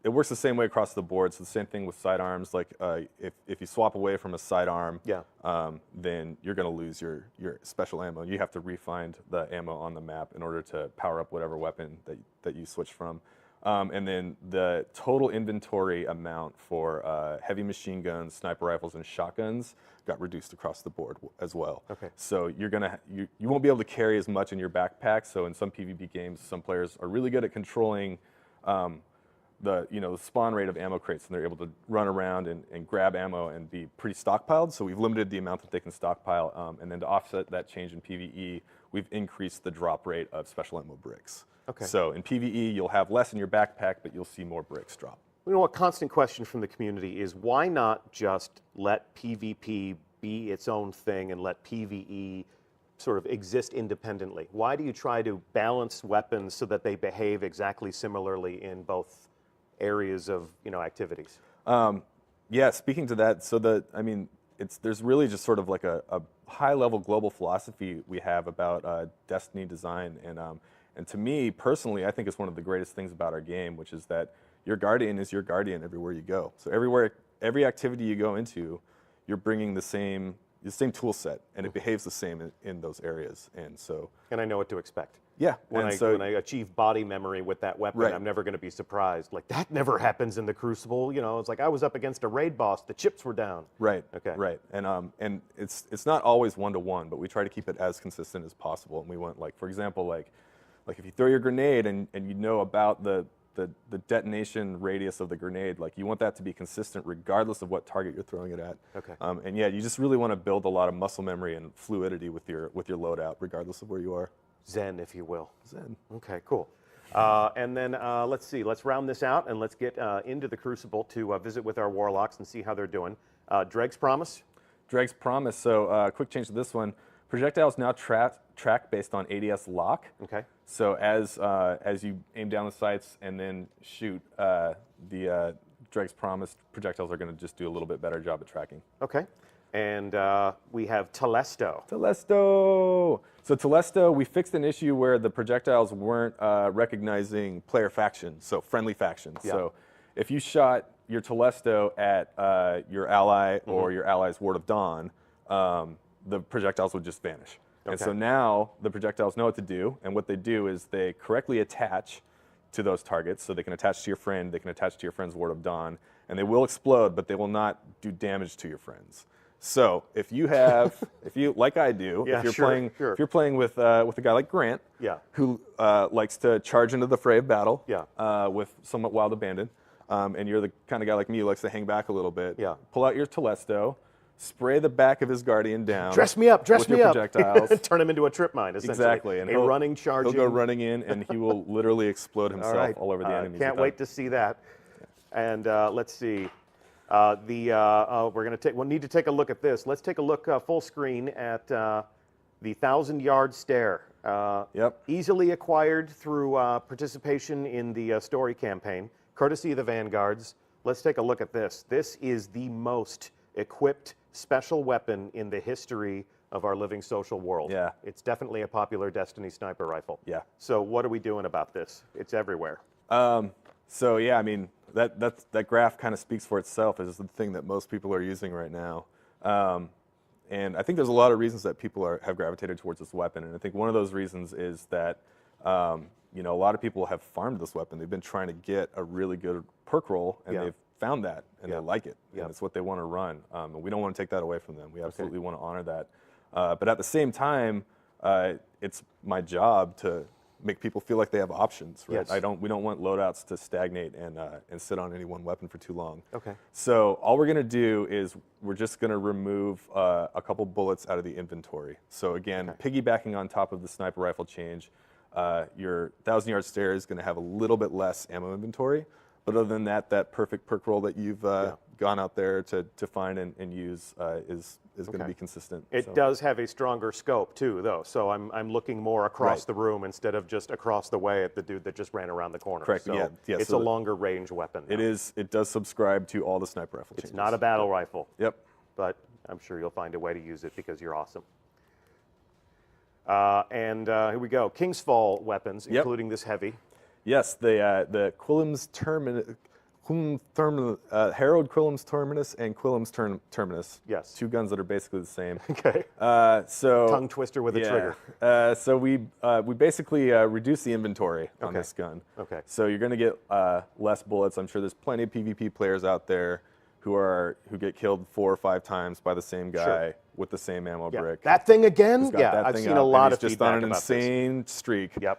it works the same way across the board. So the same thing with sidearms. Like if you swap away from a sidearm, then you're going to lose your special ammo. You have to re-find the ammo on the map in order to power up whatever weapon that you switch from. And then the total inventory amount for heavy machine guns, sniper rifles, and shotguns got reduced across the board as well. So you won't be able to carry as much in your backpack. So in some PvP games, some players are really good at controlling the spawn rate of ammo crates, and they're able to run around and grab ammo and be pretty stockpiled. So we've limited the amount that they can stockpile, and then to offset that change in PvE, we've increased the drop rate of special ammo bricks. So in PvE, you'll have less in your backpack, but you'll see more bricks drop. You know, a constant question from the community is why not just let PvP be its own thing and let PvE sort of exist independently? Why do you try to balance weapons so that they behave exactly similarly in both areas of activities? Speaking to that, so there's really just sort of like a high-level global philosophy we have about Destiny design, and to me personally, I think it's one of the greatest things about our game, which is that your Guardian is your Guardian everywhere you go. So every activity you go into, you're bringing the same tool set, and it behaves the same in those areas, and I know what to expect. When I achieve body memory with that weapon, I'm never going to be surprised. Like, that never happens in the Crucible. It's like I was up against a raid boss, the chips were down. And it's not always one-to-one, but we try to keep it as consistent as possible. And we want, like, for example, like if you throw your grenade and you know about the detonation radius of the grenade, like you want that to be consistent regardless of what target you're throwing it at. And you just really want to build a lot of muscle memory and fluidity with your loadout regardless of where you are. Zen, if you will. Zen. Okay, cool. And then let's see, let's round this out and let's get into the Crucible to visit with our Warlocks and see how they're doing. Dreg's Promise? Dreg's Promise, so quick change to this one. Projectiles now track based on ADS lock. So as you aim down the sights and then shoot, the Dreg's Promise projectiles are going to just do a little bit better job at tracking. And we have Telesto. So Telesto, we fixed an issue where the projectiles weren't recognizing player factions, so friendly factions. So if you shot your Telesto at your ally or your ally's Ward of Dawn, the projectiles would just vanish. And so now the projectiles know what to do, and what they do is they correctly attach to those targets. So they can attach to your friend, they can attach to your friend's Ward of Dawn, and they will explode, but they will not do damage to your friends. So if you have, like I do, if you're playing with a guy like Grant, who likes to charge into the fray of battle, with somewhat wild abandon, and you're the kind of guy like me who likes to hang back a little bit, pull out your Telesto, spray the back of his Guardian down. Dress me up. Projectiles. Turn him into a trip mine, essentially. Exactly. And a running, charging. He'll go running in, and he will literally explode himself all over the enemies. Can't wait to see that. And let's see. We'll need to take a look at this. Let's take a look full screen at the 1,000-yard stare. Easily acquired through participation in the story campaign, courtesy of the Vanguards. Let's take a look at this. This is the most equipped special weapon in the history of our living social world. It's definitely a popular Destiny sniper rifle. So what are we doing about this? It's everywhere. That graph kind of speaks for itself as the thing that most people are using right now. And I think there's a lot of reasons that people have gravitated towards this weapon. And I think one of those reasons is that you know, a lot of people have farmed this weapon. They've been trying to get a really good perk roll, and they've found that, and they like it, and it's what they want to run. And we don't want to take that away from them. We absolutely want to honor that. But at the same time, it's my job to make people feel like they have options, right? Yes. We don't want loadouts to stagnate and sit on any one weapon for too long. Okay. So all we're gonna do is we're just gonna remove a couple bullets out of the inventory. So again, piggybacking on top of the sniper rifle change, your 1,000-yard stare is gonna have a little bit less ammo inventory, but other than that, that perfect perk roll that you've gone out there to find and use is going to be consistent. It does have a stronger scope too, though. So I'm looking more across the room instead of just across the way at the dude that just ran around the corner. Correct. So it's a longer range weapon now. It is. It does subscribe to all the sniper rifle changes. It's not a battle rifle. Yep. But I'm sure you'll find a way to use it because you're awesome. Here we go. King's Fall weapons, including this heavy. Yes, the Quillam's Harrowed Quillam's Terminus and Quillam's Terminus. Yes. Two guns that are basically the same. Okay. So tongue twister with a trigger. So we basically reduce the inventory on this gun. Okay. So you're going to get less bullets. I'm sure there's plenty of PvP players out there who get killed 4 or 5 times by the same guy with the same ammo brick. That thing again? Yeah, I've seen a lot of just feedback on an about insane streak. Yep.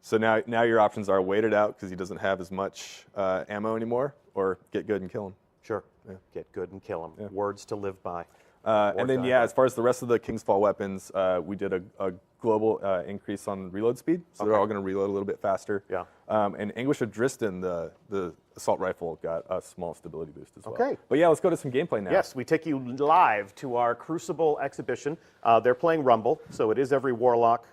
So now your options are wait it out because he doesn't have as much ammo anymore, or get good and kill him. Sure. Yeah. Get good and kill him. Yeah. Words to live by. And then as far as the rest of the King's Fall weapons, we did a global increase on reload speed, so they're all going to reload a little bit faster. Yeah. And Anguish of Dristan, the assault rifle, got a small stability boost as well. Okay. But yeah, let's go to some gameplay now. Yes, we take you live to our Crucible exhibition. They're playing Rumble, so it is every Warlock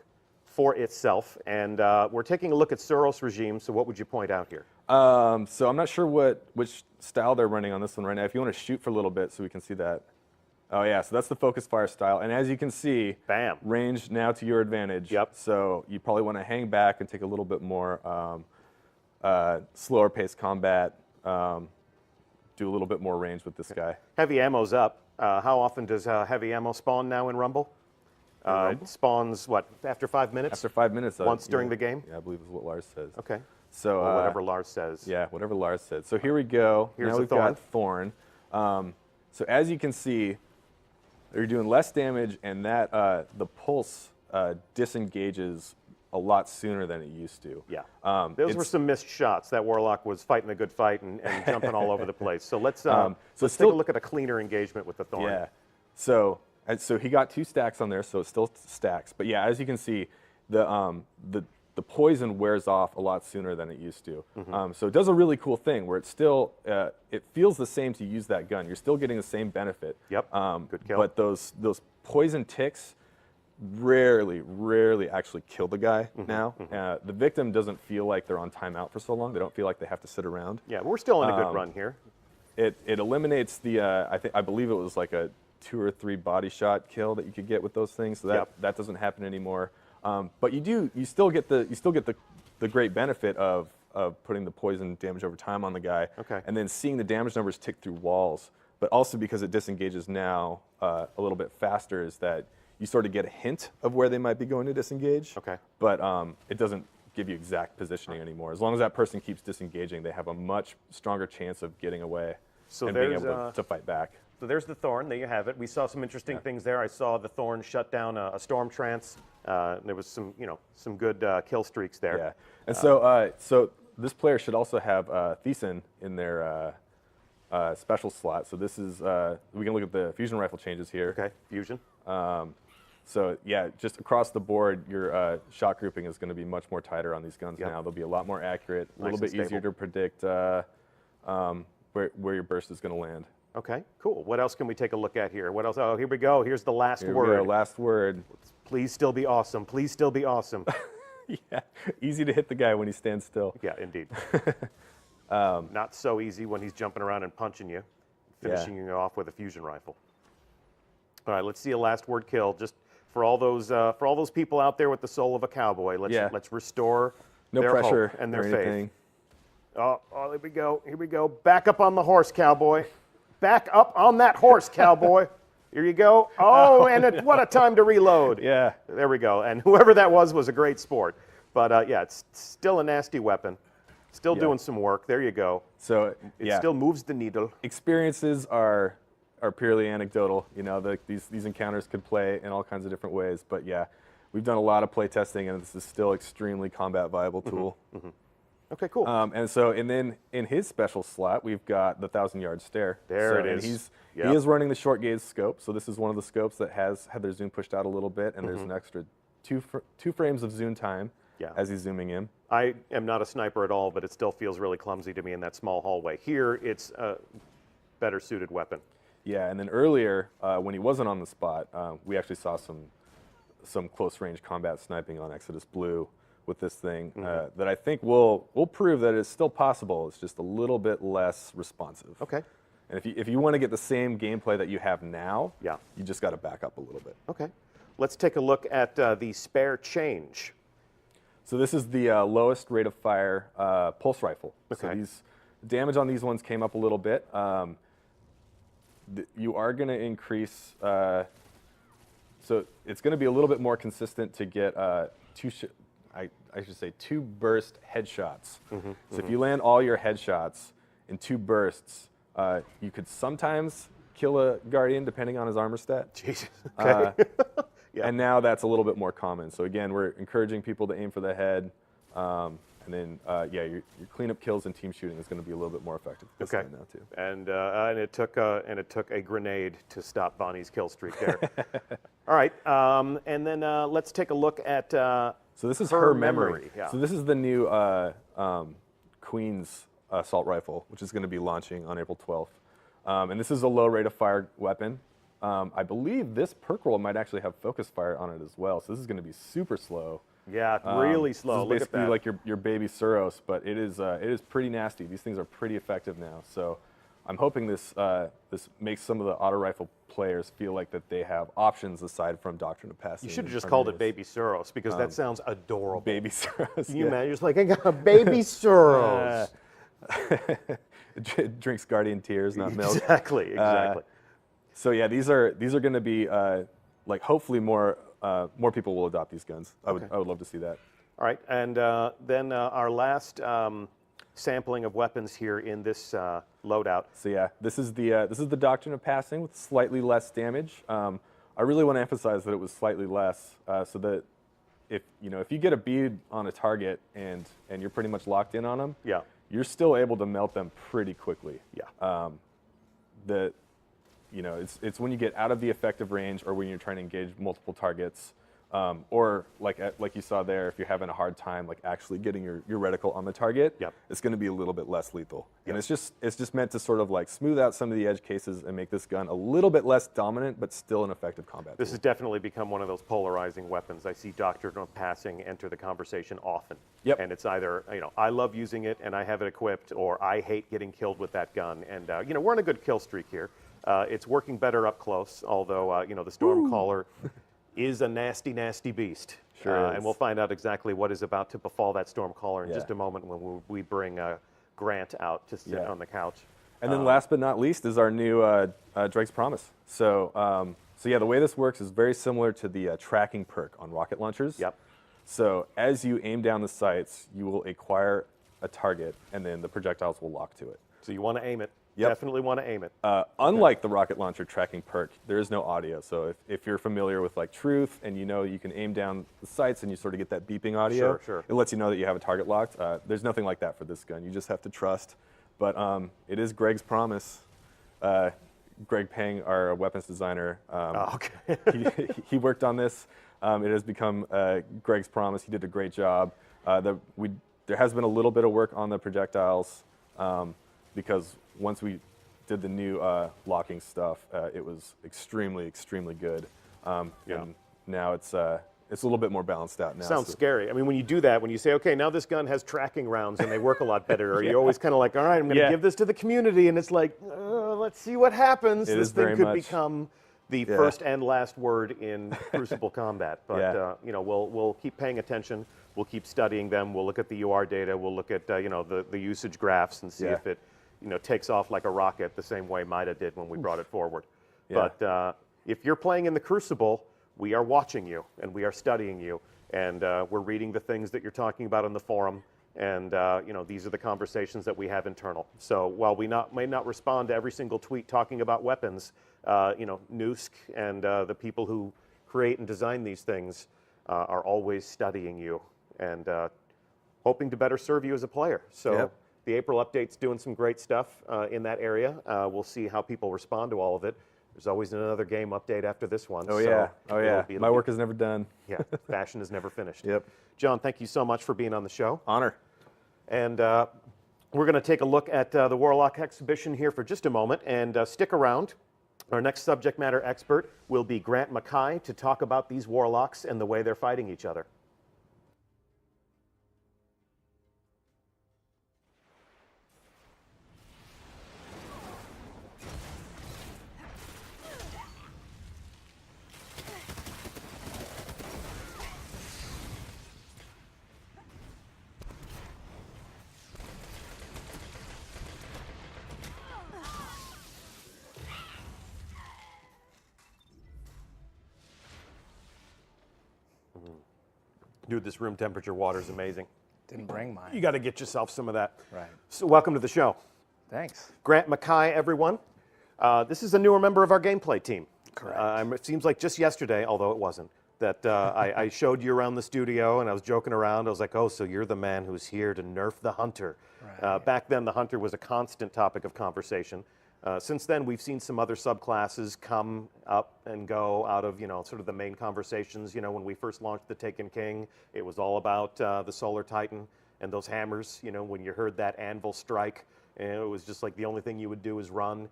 for itself. And we're taking a look at Suros regime, so what would you point out here? So I'm not sure which style they're running on this one right now. If you want to shoot for a little bit so we can see that. Oh yeah, so that's the focus fire style. And as you can see, bam, range now to your advantage. Yep. So you probably want to hang back and take a little bit more slower paced combat, do a little bit more range with this guy. Heavy ammo's up. How often does heavy ammo spawn now in Rumble? It spawns, what, after 5 minutes? After 5 minutes. Once during the game? Yeah, I believe is what Lars says. Okay. So or whatever Lars says. Yeah, whatever Lars said. So here we go. Here's now we've got Thorn. So as you can see, they're doing less damage, and that the pulse disengages a lot sooner than it used to. Yeah. Those were some missed shots. That Warlock was fighting a good fight and jumping all over the place. So let's take a look at a cleaner engagement with the Thorn. Yeah. So he got 2 stacks on there, so it still stacks. But yeah, as you can see, the poison wears off a lot sooner than it used to. Mm-hmm. So it does a really cool thing where it still it feels the same to use that gun. You're still getting the same benefit. Yep. Good kill. But those poison ticks rarely actually kill the guy now. Mm-hmm. The victim doesn't feel like they're on timeout for so long. They don't feel like they have to sit around. Yeah, we're still in a good run here. It eliminates the I believe it was like a 2 or 3 body shot kill that you could get with those things. So that doesn't happen anymore. But you still get the great benefit of putting the poison damage over time on the guy, and then seeing the damage numbers tick through walls. But also because it disengages now a little bit faster, is that you sort of get a hint of where they might be going to disengage. Okay. But it doesn't give you exact positioning anymore. As long as that person keeps disengaging, they have a much stronger chance of getting away and being able to fight back. So there's the Thorn. There you have it. We saw some interesting things there. I saw the Thorn shut down a Storm Trance. There was some good kill streaks there. Yeah. And so this player should also have Thiessen in their special slot. So this is we can look at the fusion rifle changes here. Okay. Fusion. So yeah, just across the board, your shot grouping is going to be much more tighter on these guns now. They'll be a lot more accurate, a little bit easier to predict where your burst is going to land. Okay, cool. What else can we take a look at here? What else? Oh, here we go. Here's the last word. We go, last word. Please still be awesome. Please still be awesome. Yeah, easy to hit the guy when he stands still. Yeah, indeed. Not so easy when he's jumping around and punching you, finishing you off with a fusion rifle. All right, let's see a last word kill. Just for all those people out there with the soul of a cowboy. Let's restore their pressure hope and their or anything. faith. Oh, here we go. Here we go. Back up on the horse, cowboy. Back up on that horse, cowboy. Here you go. Oh, and what a time to reload. Yeah. There we go. And whoever that was a great sport. But yeah, it's still a nasty weapon. Still doing some work. There you go. So it still moves the needle. Experiences are purely anecdotal. You know, these encounters could play in all kinds of different ways. But yeah, we've done a lot of play testing, and this is still extremely combat viable tool. Okay, cool. And so, and then in his special slot, we've got the 1,000-yard stare. There it is. And he is running the short gaze scope. So this is one of the scopes that has had their zoom pushed out a little bit, and there's an extra two frames of zoom time as he's zooming in. I am not a sniper at all, but it still feels really clumsy to me in that small hallway. Here, it's a better suited weapon. Yeah, and then earlier, when he wasn't on the spot, we actually saw some close range combat sniping on Exodus Blue with this thing that I think will prove that it's still possible. It's just a little bit less responsive. Okay. And if you want to get the same gameplay that you have now, you just got to back up a little bit. Okay. Let's take a look at the spare change. So this is the lowest rate of fire pulse rifle. Okay. So these damage on these ones came up a little bit. You are going to increase. So it's going to be a little bit more consistent to get I should say two burst headshots. So if you land all your headshots in 2 bursts, you could sometimes kill a Guardian depending on his armor stat. Jesus. Okay. And now that's a little bit more common. So again, we're encouraging people to aim for the head. And then, your cleanup kills and team shooting is going to be a little bit more effective this time now too. And it took a grenade to stop Bonnie's kill streak there. All right, and then let's take a look at. So this is her memory. memory. Yeah. So this is the new Queen's assault rifle, which is going to be launching on April 12th. And this is a low rate of fire weapon. I believe this perk roll might actually have focus fire on it as well. So this is going to be super slow. Yeah, really slow. This is basically like your baby Suros, but it is pretty nasty. These things are pretty effective now. So I'm hoping this makes some of the auto rifle players feel like that they have options aside from Doctrine of Passing. You should have just called it Baby Suros because that sounds adorable. Baby Suros. Can you imagine? You're just like, I got a Baby Suros. It drinks Guardian tears, not milk. Exactly. So yeah, these are going to be like hopefully more people will adopt these guns. I would love to see that. All right, and then our last sampling of weapons here in this loadout. So yeah, this is the Doctrine of Passing with slightly less damage. I really want to emphasize that it was slightly less, so that if you get a bead on a target and you're pretty much locked in on them, you're still able to melt them pretty quickly. It's when you get out of the effective range or when you're trying to engage multiple targets, or like you saw there, if you're having a hard time like actually getting your reticle on the target, it's going to be a little bit less lethal. And it's just meant to sort of like smooth out some of the edge cases and make this gun a little bit less dominant, but still an effective combat This tool. has definitely become one of those polarizing weapons. I see Doctrine of Passing enter the conversation often. And it's either, I love using it and I have it equipped, or I hate getting killed with that gun. And, we're on a good kill streak here. It's working better up close, although, the Stormcaller is a nasty, nasty beast. Sure is. And we'll find out exactly what is about to befall that Stormcaller in just a moment when we bring Grant out to sit on the couch. And then last but not least is our new Drake's Promise. So yeah, the way this works is very similar to the tracking perk on rocket launchers. So as you aim down the sights, you will acquire a target, and then the projectiles will lock to it. So you want to aim it. Definitely want to aim it. Unlike the rocket launcher tracking perk, there is no audio. So if you're familiar with like Truth and you can aim down the sights and you sort of get that beeping audio, it lets you know that you have a target locked. There's nothing like that for this gun. You just have to trust. But it is Greg's promise. Greg Pang, our weapons designer, he worked on this. It has become Greg's promise. He did a great job. There has been a little bit of work on the projectiles because once we did the new locking stuff, it was extremely, extremely good. And now it's a little bit more balanced out now. Sounds scary. I mean, when you do that, when you say, okay, now this gun has tracking rounds and they work a lot better, or you're always kind of like, all right, I'm going to give this to the community, and it's like, let's see what happens. This thing could become the first and last word in Crucible combat. But we'll keep paying attention. We'll keep studying them. We'll look at the UR data. We'll look at the usage graphs and see if it takes off like a rocket the same way Mida did when we brought it forward. Yeah. But if you're playing in the Crucible, we are watching you and we are studying you, and we're reading the things that you're talking about on the forum, and these are the conversations that we have internal. So while we may not respond to every single tweet talking about weapons, Noosk and the people who create and design these things are always studying you and hoping to better serve you as a player. So Yep. the April update's doing some great stuff in that area. We'll see how people respond to all of it. There's always another game update after this one. Oh, so yeah. Oh, yeah. it'll My work is never done. Yeah, fashion is never finished. Yep. John, thank you so much for being on the show. Honor. And we're going to take a look at the Warlock exhibition here for just a moment, and stick around. Our next subject matter expert will be Grant Mackay to talk about these Warlocks and the way they're fighting each other. Dude, this room temperature water is amazing. Didn't bring mine. You got to get yourself some of that. Right. So welcome to the show. Thanks. Grant Mackay, everyone. This is a newer member of our gameplay team. Correct. It seems like just yesterday, although it wasn't, that I showed you around the studio and I was joking around. I was like, oh, so you're the man who's here to nerf the Hunter. Right. Back then, the Hunter was a constant topic of conversation. Since then, we've seen some other subclasses come up and go out of, sort of the main conversations. When we first launched the Taken King, it was all about the Solar Titan and those hammers. When you heard that anvil strike, it was just like the only thing you would do is run.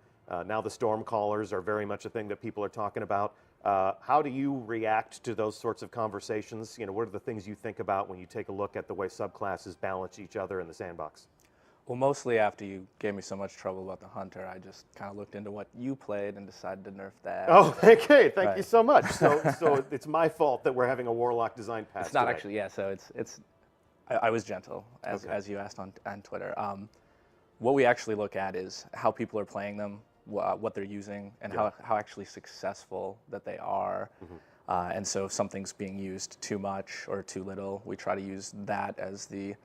Now the Stormcallers are very much a thing that people are talking about. How do you react to those sorts of conversations? What are the things you think about when you take a look at the way subclasses balance each other in the sandbox? Well, mostly after you gave me so much trouble about the Hunter, I just kind of looked into what you played and decided to nerf that. Oh, okay. Thank you Right. so much. So it's my fault that we're having a Warlock design pass. It's not today. actually, yeah, so I was gentle, as you asked on Twitter. What we actually look at is how people are playing them, what they're using, and how actually successful that they are. Mm-hmm. And so if something's being used too much or too little, we try to use that as the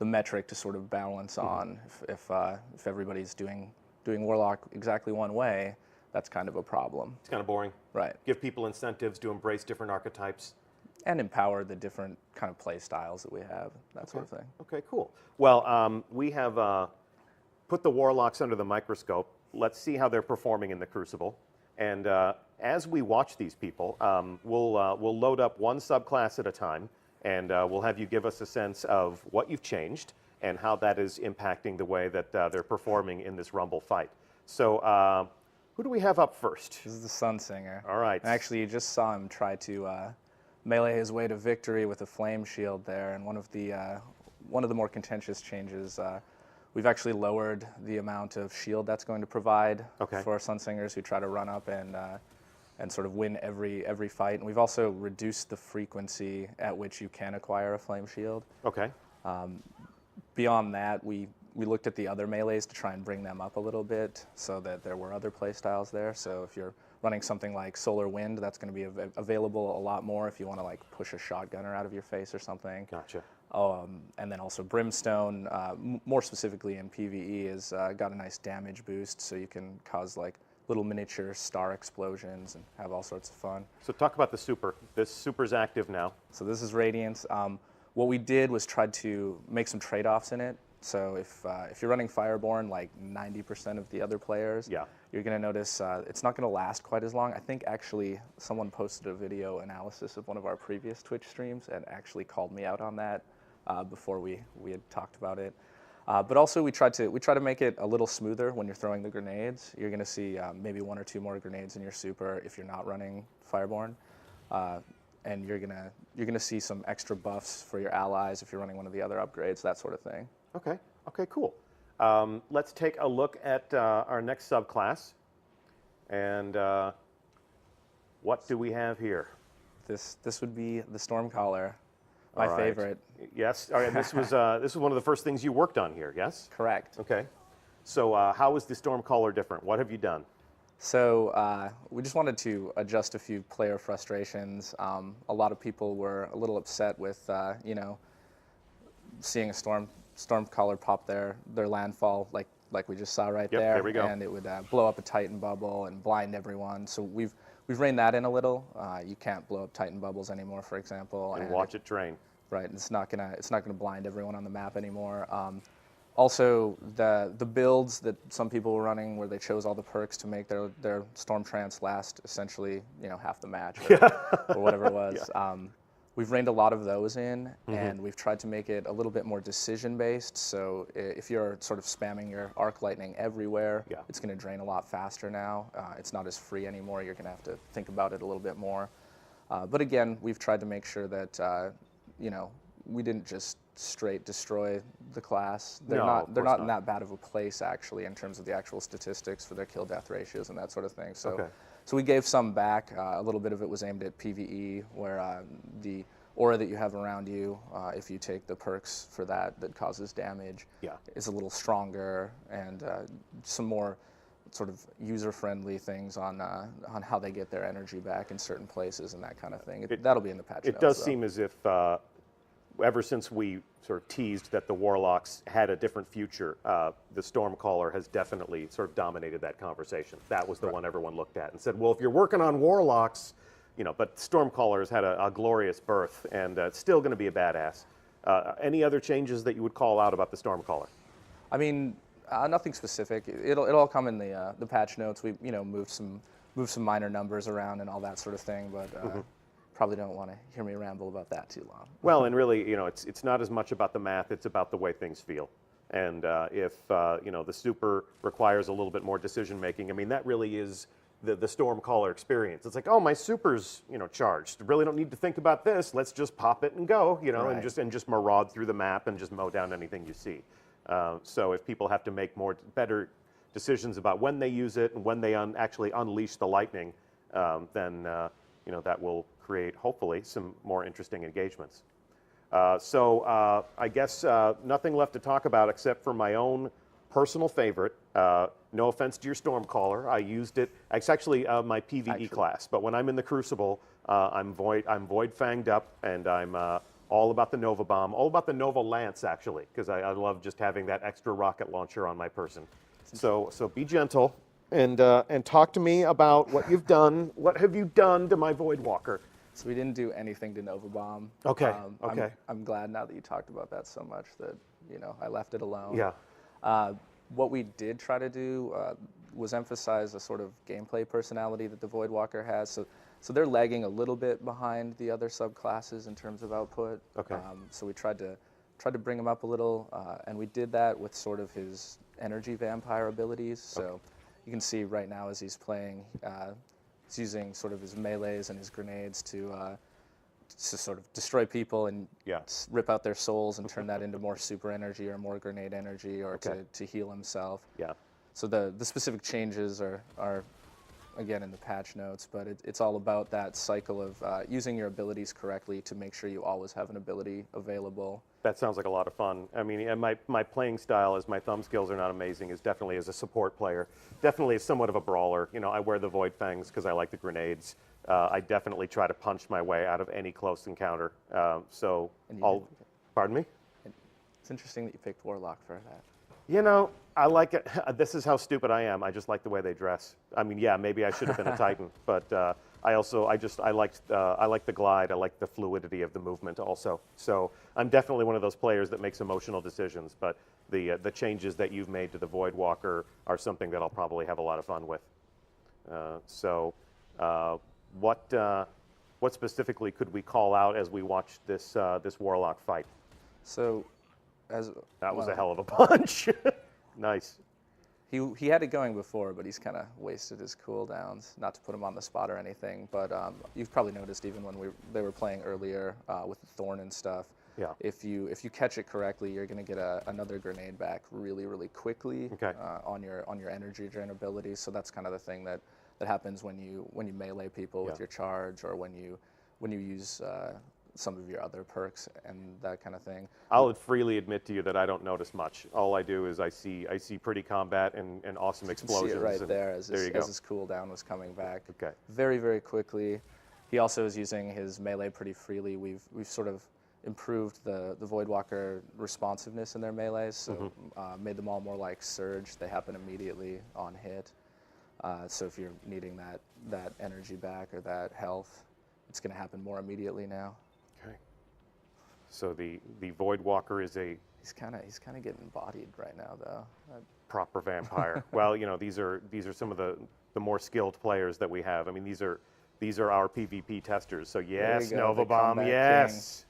metric to sort of balance on. If everybody's doing Warlock exactly one way, that's kind of a problem. It's kind of boring. Right. Give people incentives to embrace different archetypes. And empower the different kind of play styles that we have, that sort of thing. Okay, cool. Well, we have put the Warlocks under the microscope. Let's see how they're performing in the Crucible. And as we watch these people, we'll load up one subclass at a time, and we'll have you give us a sense of what you've changed and how that is impacting the way that they're performing in this Rumble fight. So who do we have up first? This is the Sunsinger. All right. And actually, you just saw him try to melee his way to victory with a flame shield there. And one of the more contentious changes, we've actually lowered the amount of shield that's going to provide for Sunsingers who try to run up and sort of win every fight. And we've also reduced the frequency at which you can acquire a flame shield. Okay. Beyond that, we looked at the other melees to try and bring them up a little bit so that there were other play styles there. So if you're running something like Solar Wind, that's going to be available a lot more if you want to like push a shotgunner out of your face or something. Gotcha. And then also Brimstone, more specifically in PvE, has got a nice damage boost, so you can cause like little miniature star explosions and have all sorts of fun. So talk about the super. This super's active now. So this is Radiance. What we did was tried to make some trade-offs in it. So if you're running Fireborn like 90% of the other players, you're going to notice it's not going to last quite as long. I think actually someone posted a video analysis of one of our previous Twitch streams and actually called me out on that before we had talked about it. But also we try to make it a little smoother when you're throwing the grenades. You're going to see maybe one or two more grenades in your super if you're not running Fireborn. And you're gonna see some extra buffs for your allies if you're running one of the other upgrades, that sort of thing. Okay, cool. Let's take a look at our next subclass. And what do we have here? This would be the Stormcaller, my favorite. Yes. All right. This was one of the first things you worked on here. Yes. Correct. Okay. So how is the Stormcaller different? What have you done? So we just wanted to adjust a few player frustrations. A lot of people were a little upset with, you know, seeing a Stormcaller pop their landfall like we just saw right there. There we go. And it would blow up a Titan bubble and blind everyone. So we've reined that in a little. You can't blow up Titan bubbles anymore, for example. And watch it drain. Right. It's not gonna blind everyone on the map anymore. Also, the builds that some people were running, where they chose all the perks to make their Storm Trance last essentially, you know, half the match or whatever it was. Yeah. We've reined a lot of those in, and we've tried to make it a little bit more decision-based. So if you're sort of spamming your Arc Lightning everywhere, it's going to drain a lot faster now. It's not as free anymore. You're going to have to think about it a little bit more. But again, we've tried to make sure that, you know, we didn't just straight destroy the class. They're not in that bad of a place, actually, in terms of the actual statistics for their kill-death ratios and that sort of thing. So, so we gave some back. A little bit of it was aimed at PvE, where the aura that you have around you, if you take the perks for that causes damage, is a little stronger, and some more sort of user-friendly things on how they get their energy back in certain places and that kind of thing. That'll be in the patch notes. It does seem as if ever since we sort of teased that the Warlocks had a different future, the Stormcaller has definitely sort of dominated that conversation. That was the one everyone looked at and said, well, if you're working on Warlocks, you know, but Stormcaller has had a glorious birth, and it's still going to be a badass. Any other changes that you would call out about the Stormcaller? I mean, nothing specific. It'll all come in the patch notes. We, you know, moved some minor numbers around and all that sort of thing, but probably don't want to hear me ramble about that too long. Well, and really, you know, it's not as much about the math, it's about the way things feel. And if, you know, the super requires a little bit more decision making, I mean, that really is the Stormcaller experience. It's like, oh, my super's, you know, charged. Really don't need to think about this. Let's just pop it and go, you know, and just maraud through the map and just mow down anything you see. So if people have to make better decisions about when they use it and when they actually unleash the lightning, then you know, that will create, hopefully, some more interesting engagements. So I guess nothing left to talk about except for my own personal favorite. No offense to your Stormcaller, I used it. It's actually my PvE class, but when I'm in the Crucible, I'm Void Fanged up, and I'm all about the Nova Bomb, all about the Nova Lance, actually, because I love just having that extra rocket launcher on my person. So be gentle. And talk to me about what you've done. What have you done to my Voidwalker? So we didn't do anything to Nova Bomb. Okay. I'm glad now that you talked about that so much that, you know, I left it alone. Yeah. What we did try to do was emphasize a sort of gameplay personality that the Voidwalker has. So they're lagging a little bit behind the other subclasses in terms of output. Okay. So we tried to bring him up a little, and we did that with sort of his energy vampire abilities. So you can see right now as he's playing, he's using sort of his melees and his grenades to sort of destroy people and rip out their souls and turn that into more super energy or more grenade energy, or to heal himself. Yeah. So the specific changes are again in the patch notes, but it's all about that cycle of using your abilities correctly to make sure you always have an ability available. That sounds like a lot of fun. I mean, and my playing style, as my thumb skills are not amazing, is definitely as a support player. Definitely is somewhat of a brawler. You know, I wear the Void Fangs because I like the grenades. I definitely try to punch my way out of any close encounter. Pardon me? It's interesting that you picked Warlock for that. You know, I like it. This is how stupid I am. I just like the way they dress. I mean, yeah, maybe I should have been a Titan, but I like the glide. I like the fluidity of the movement also. So I'm definitely one of those players that makes emotional decisions. But the changes that you've made to the Voidwalker are something that I'll probably have a lot of fun with. What specifically could we call out as we watch this Warlock fight? So, that was a hell of a punch. Nice. He had it going before, but he's kind of wasted his cooldowns. Not to put him on the spot or anything, but you've probably noticed even when they were playing earlier with the Thorn and stuff. Yeah. If you catch it correctly, you're going to get another grenade back really, really quickly on your energy drain ability. So that's kind of the thing that happens when you melee people with your charge, or when you use some of your other perks and that kind of thing. I'll freely admit to you that I don't notice much. All I do is I see pretty combat and awesome explosions. You can see it right there as his cooldown was coming back. Okay. Very, very quickly. He also is using his melee pretty freely. We've sort of improved the Voidwalker responsiveness in their melees, so made them all more like Surge. They happen immediately on hit. So if you're needing that energy back or that health, it's going to happen more immediately now. Okay. So the Voidwalker is a he's kind of getting bodied right now though. Proper vampire. Well, you know, these are some of the more skilled players that we have. I mean, these are our PvP testers. So yes, Nova Bomb, yes.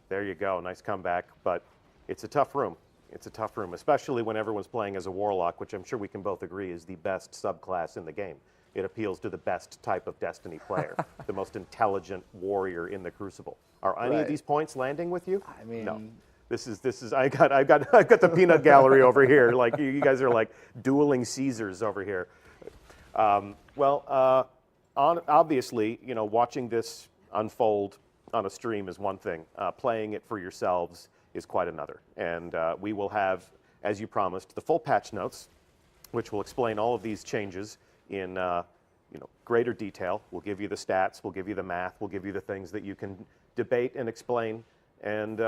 There you go. Nice comeback, but it's a tough room. It's a tough room, especially when everyone's playing as a Warlock, which I'm sure we can both agree is the best subclass in the game. It appeals to the best type of Destiny player, the most intelligent warrior in the Crucible. Are any of these points landing with you? I mean, no. This is I got the peanut gallery over here. Like you guys are like dueling Caesars over here. Obviously, you know, watching this unfold on a stream is one thing. Playing it for yourselves is quite another. And we will have, as you promised, the full patch notes, which will explain all of these changes in greater detail. We'll give you the stats, we'll give you the math, we'll give you the things that you can debate and explain. And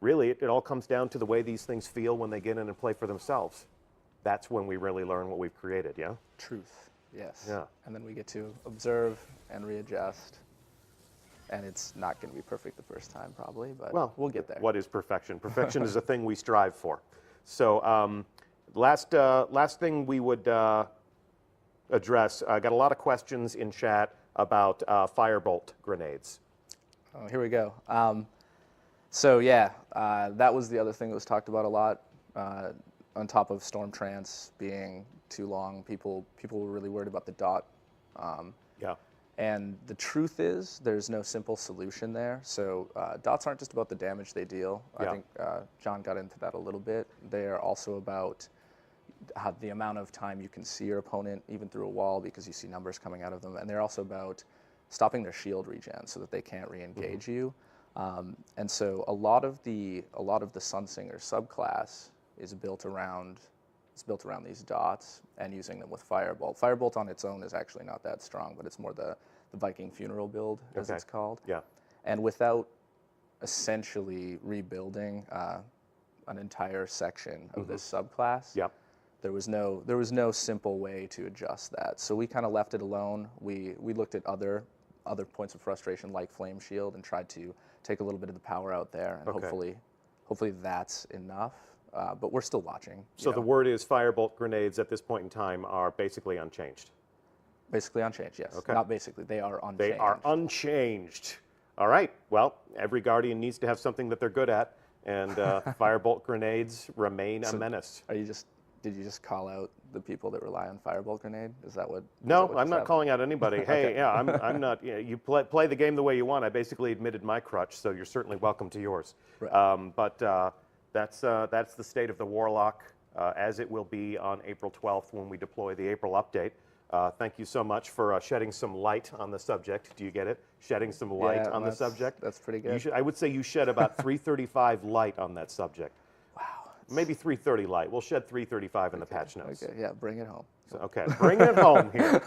really, it all comes down to the way these things feel when they get in and play for themselves. That's when we really learn what we've created, yeah? Truth, yes. Yeah. And then we get to observe and readjust. And it's not going to be perfect the first time, probably, but we'll get there. What is perfection? Perfection is a thing we strive for. So last thing we would address, I got a lot of questions in chat about firebolt grenades. Oh, here we go. So yeah, that was the other thing that was talked about a lot. On top of Storm Trance being too long, people were really worried about the dot. Yeah. And the truth is, there's no simple solution there. So dots aren't just about the damage they deal. I think John got into that a little bit. They are also about the amount of time you can see your opponent, even through a wall, because you see numbers coming out of them. And they're also about stopping their shield regen so that they can't re-engage you. And so a lot of the Sunsinger subclass is built around these dots and using them with Firebolt. Firebolt on its own is actually not that strong, but it's more the Viking funeral build, as it's called. Yeah. And without essentially rebuilding an entire section of this subclass, there was no simple way to adjust that. So we kind of left it alone. We looked at other points of frustration like Flame Shield and tried to take a little bit of the power out there, and hopefully that's enough. But we're still watching. So the word is firebolt grenades at this point in time are basically unchanged. Basically unchanged, yes. Okay. Not basically, they are unchanged. They are unchanged. All right. Well, every Guardian needs to have something that they're good at, and firebolt grenades remain a menace. Did you just call out the people that rely on firebolt grenade? Is that what? No, I'm not calling out anybody. Hey, yeah, I'm not. You play the game the way you want. I basically admitted my crutch, so you're certainly welcome to yours. Right. That's the state of the Warlock as it will be on April 12th when we deploy the April update. Thank you so much for shedding some light on the subject. Do you get it? Shedding some light on the subject. That's pretty good. I would say you shed about 335 light on that subject. Wow. Maybe 330 light. We'll shed 335 in the patch notes. Okay, yeah, bring it home. So, okay, bring it home here.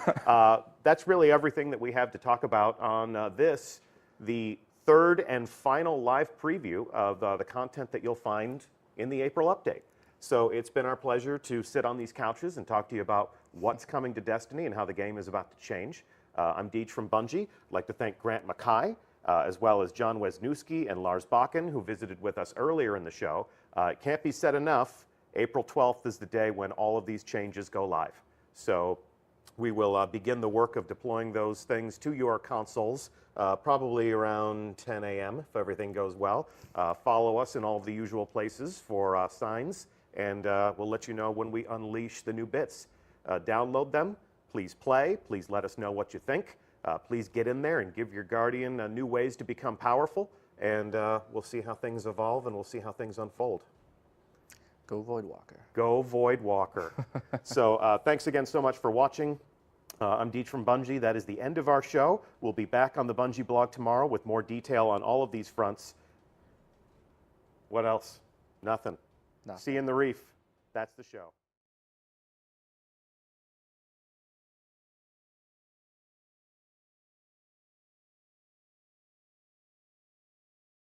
That's really everything that we have to talk about on the third and final live preview of the content that you'll find in the April update. So it's been our pleasure to sit on these couches and talk to you about what's coming to Destiny and how the game is about to change. I'm Deej from Bungie. I'd like to thank Grant Mackay, as well as John Wesniewski and Lars Bakken, who visited with us earlier in the show. It can't be said enough, April 12th is the day when all of these changes go live. So we will begin the work of deploying those things to your consoles probably around 10 a.m. if everything goes well. Follow us in all of the usual places for signs, and we'll let you know when we unleash the new bits. Download them, please play, please let us know what you think. Please get in there and give your Guardian new ways to become powerful, and we'll see how things evolve and we'll see how things unfold. Go Voidwalker. Go Voidwalker. So thanks again so much for watching. I'm Deej from Bungie. That is the end of our show. We'll be back on the Bungie blog tomorrow with more detail on all of these fronts. What else? Nothing. See you in the reef. That's the show.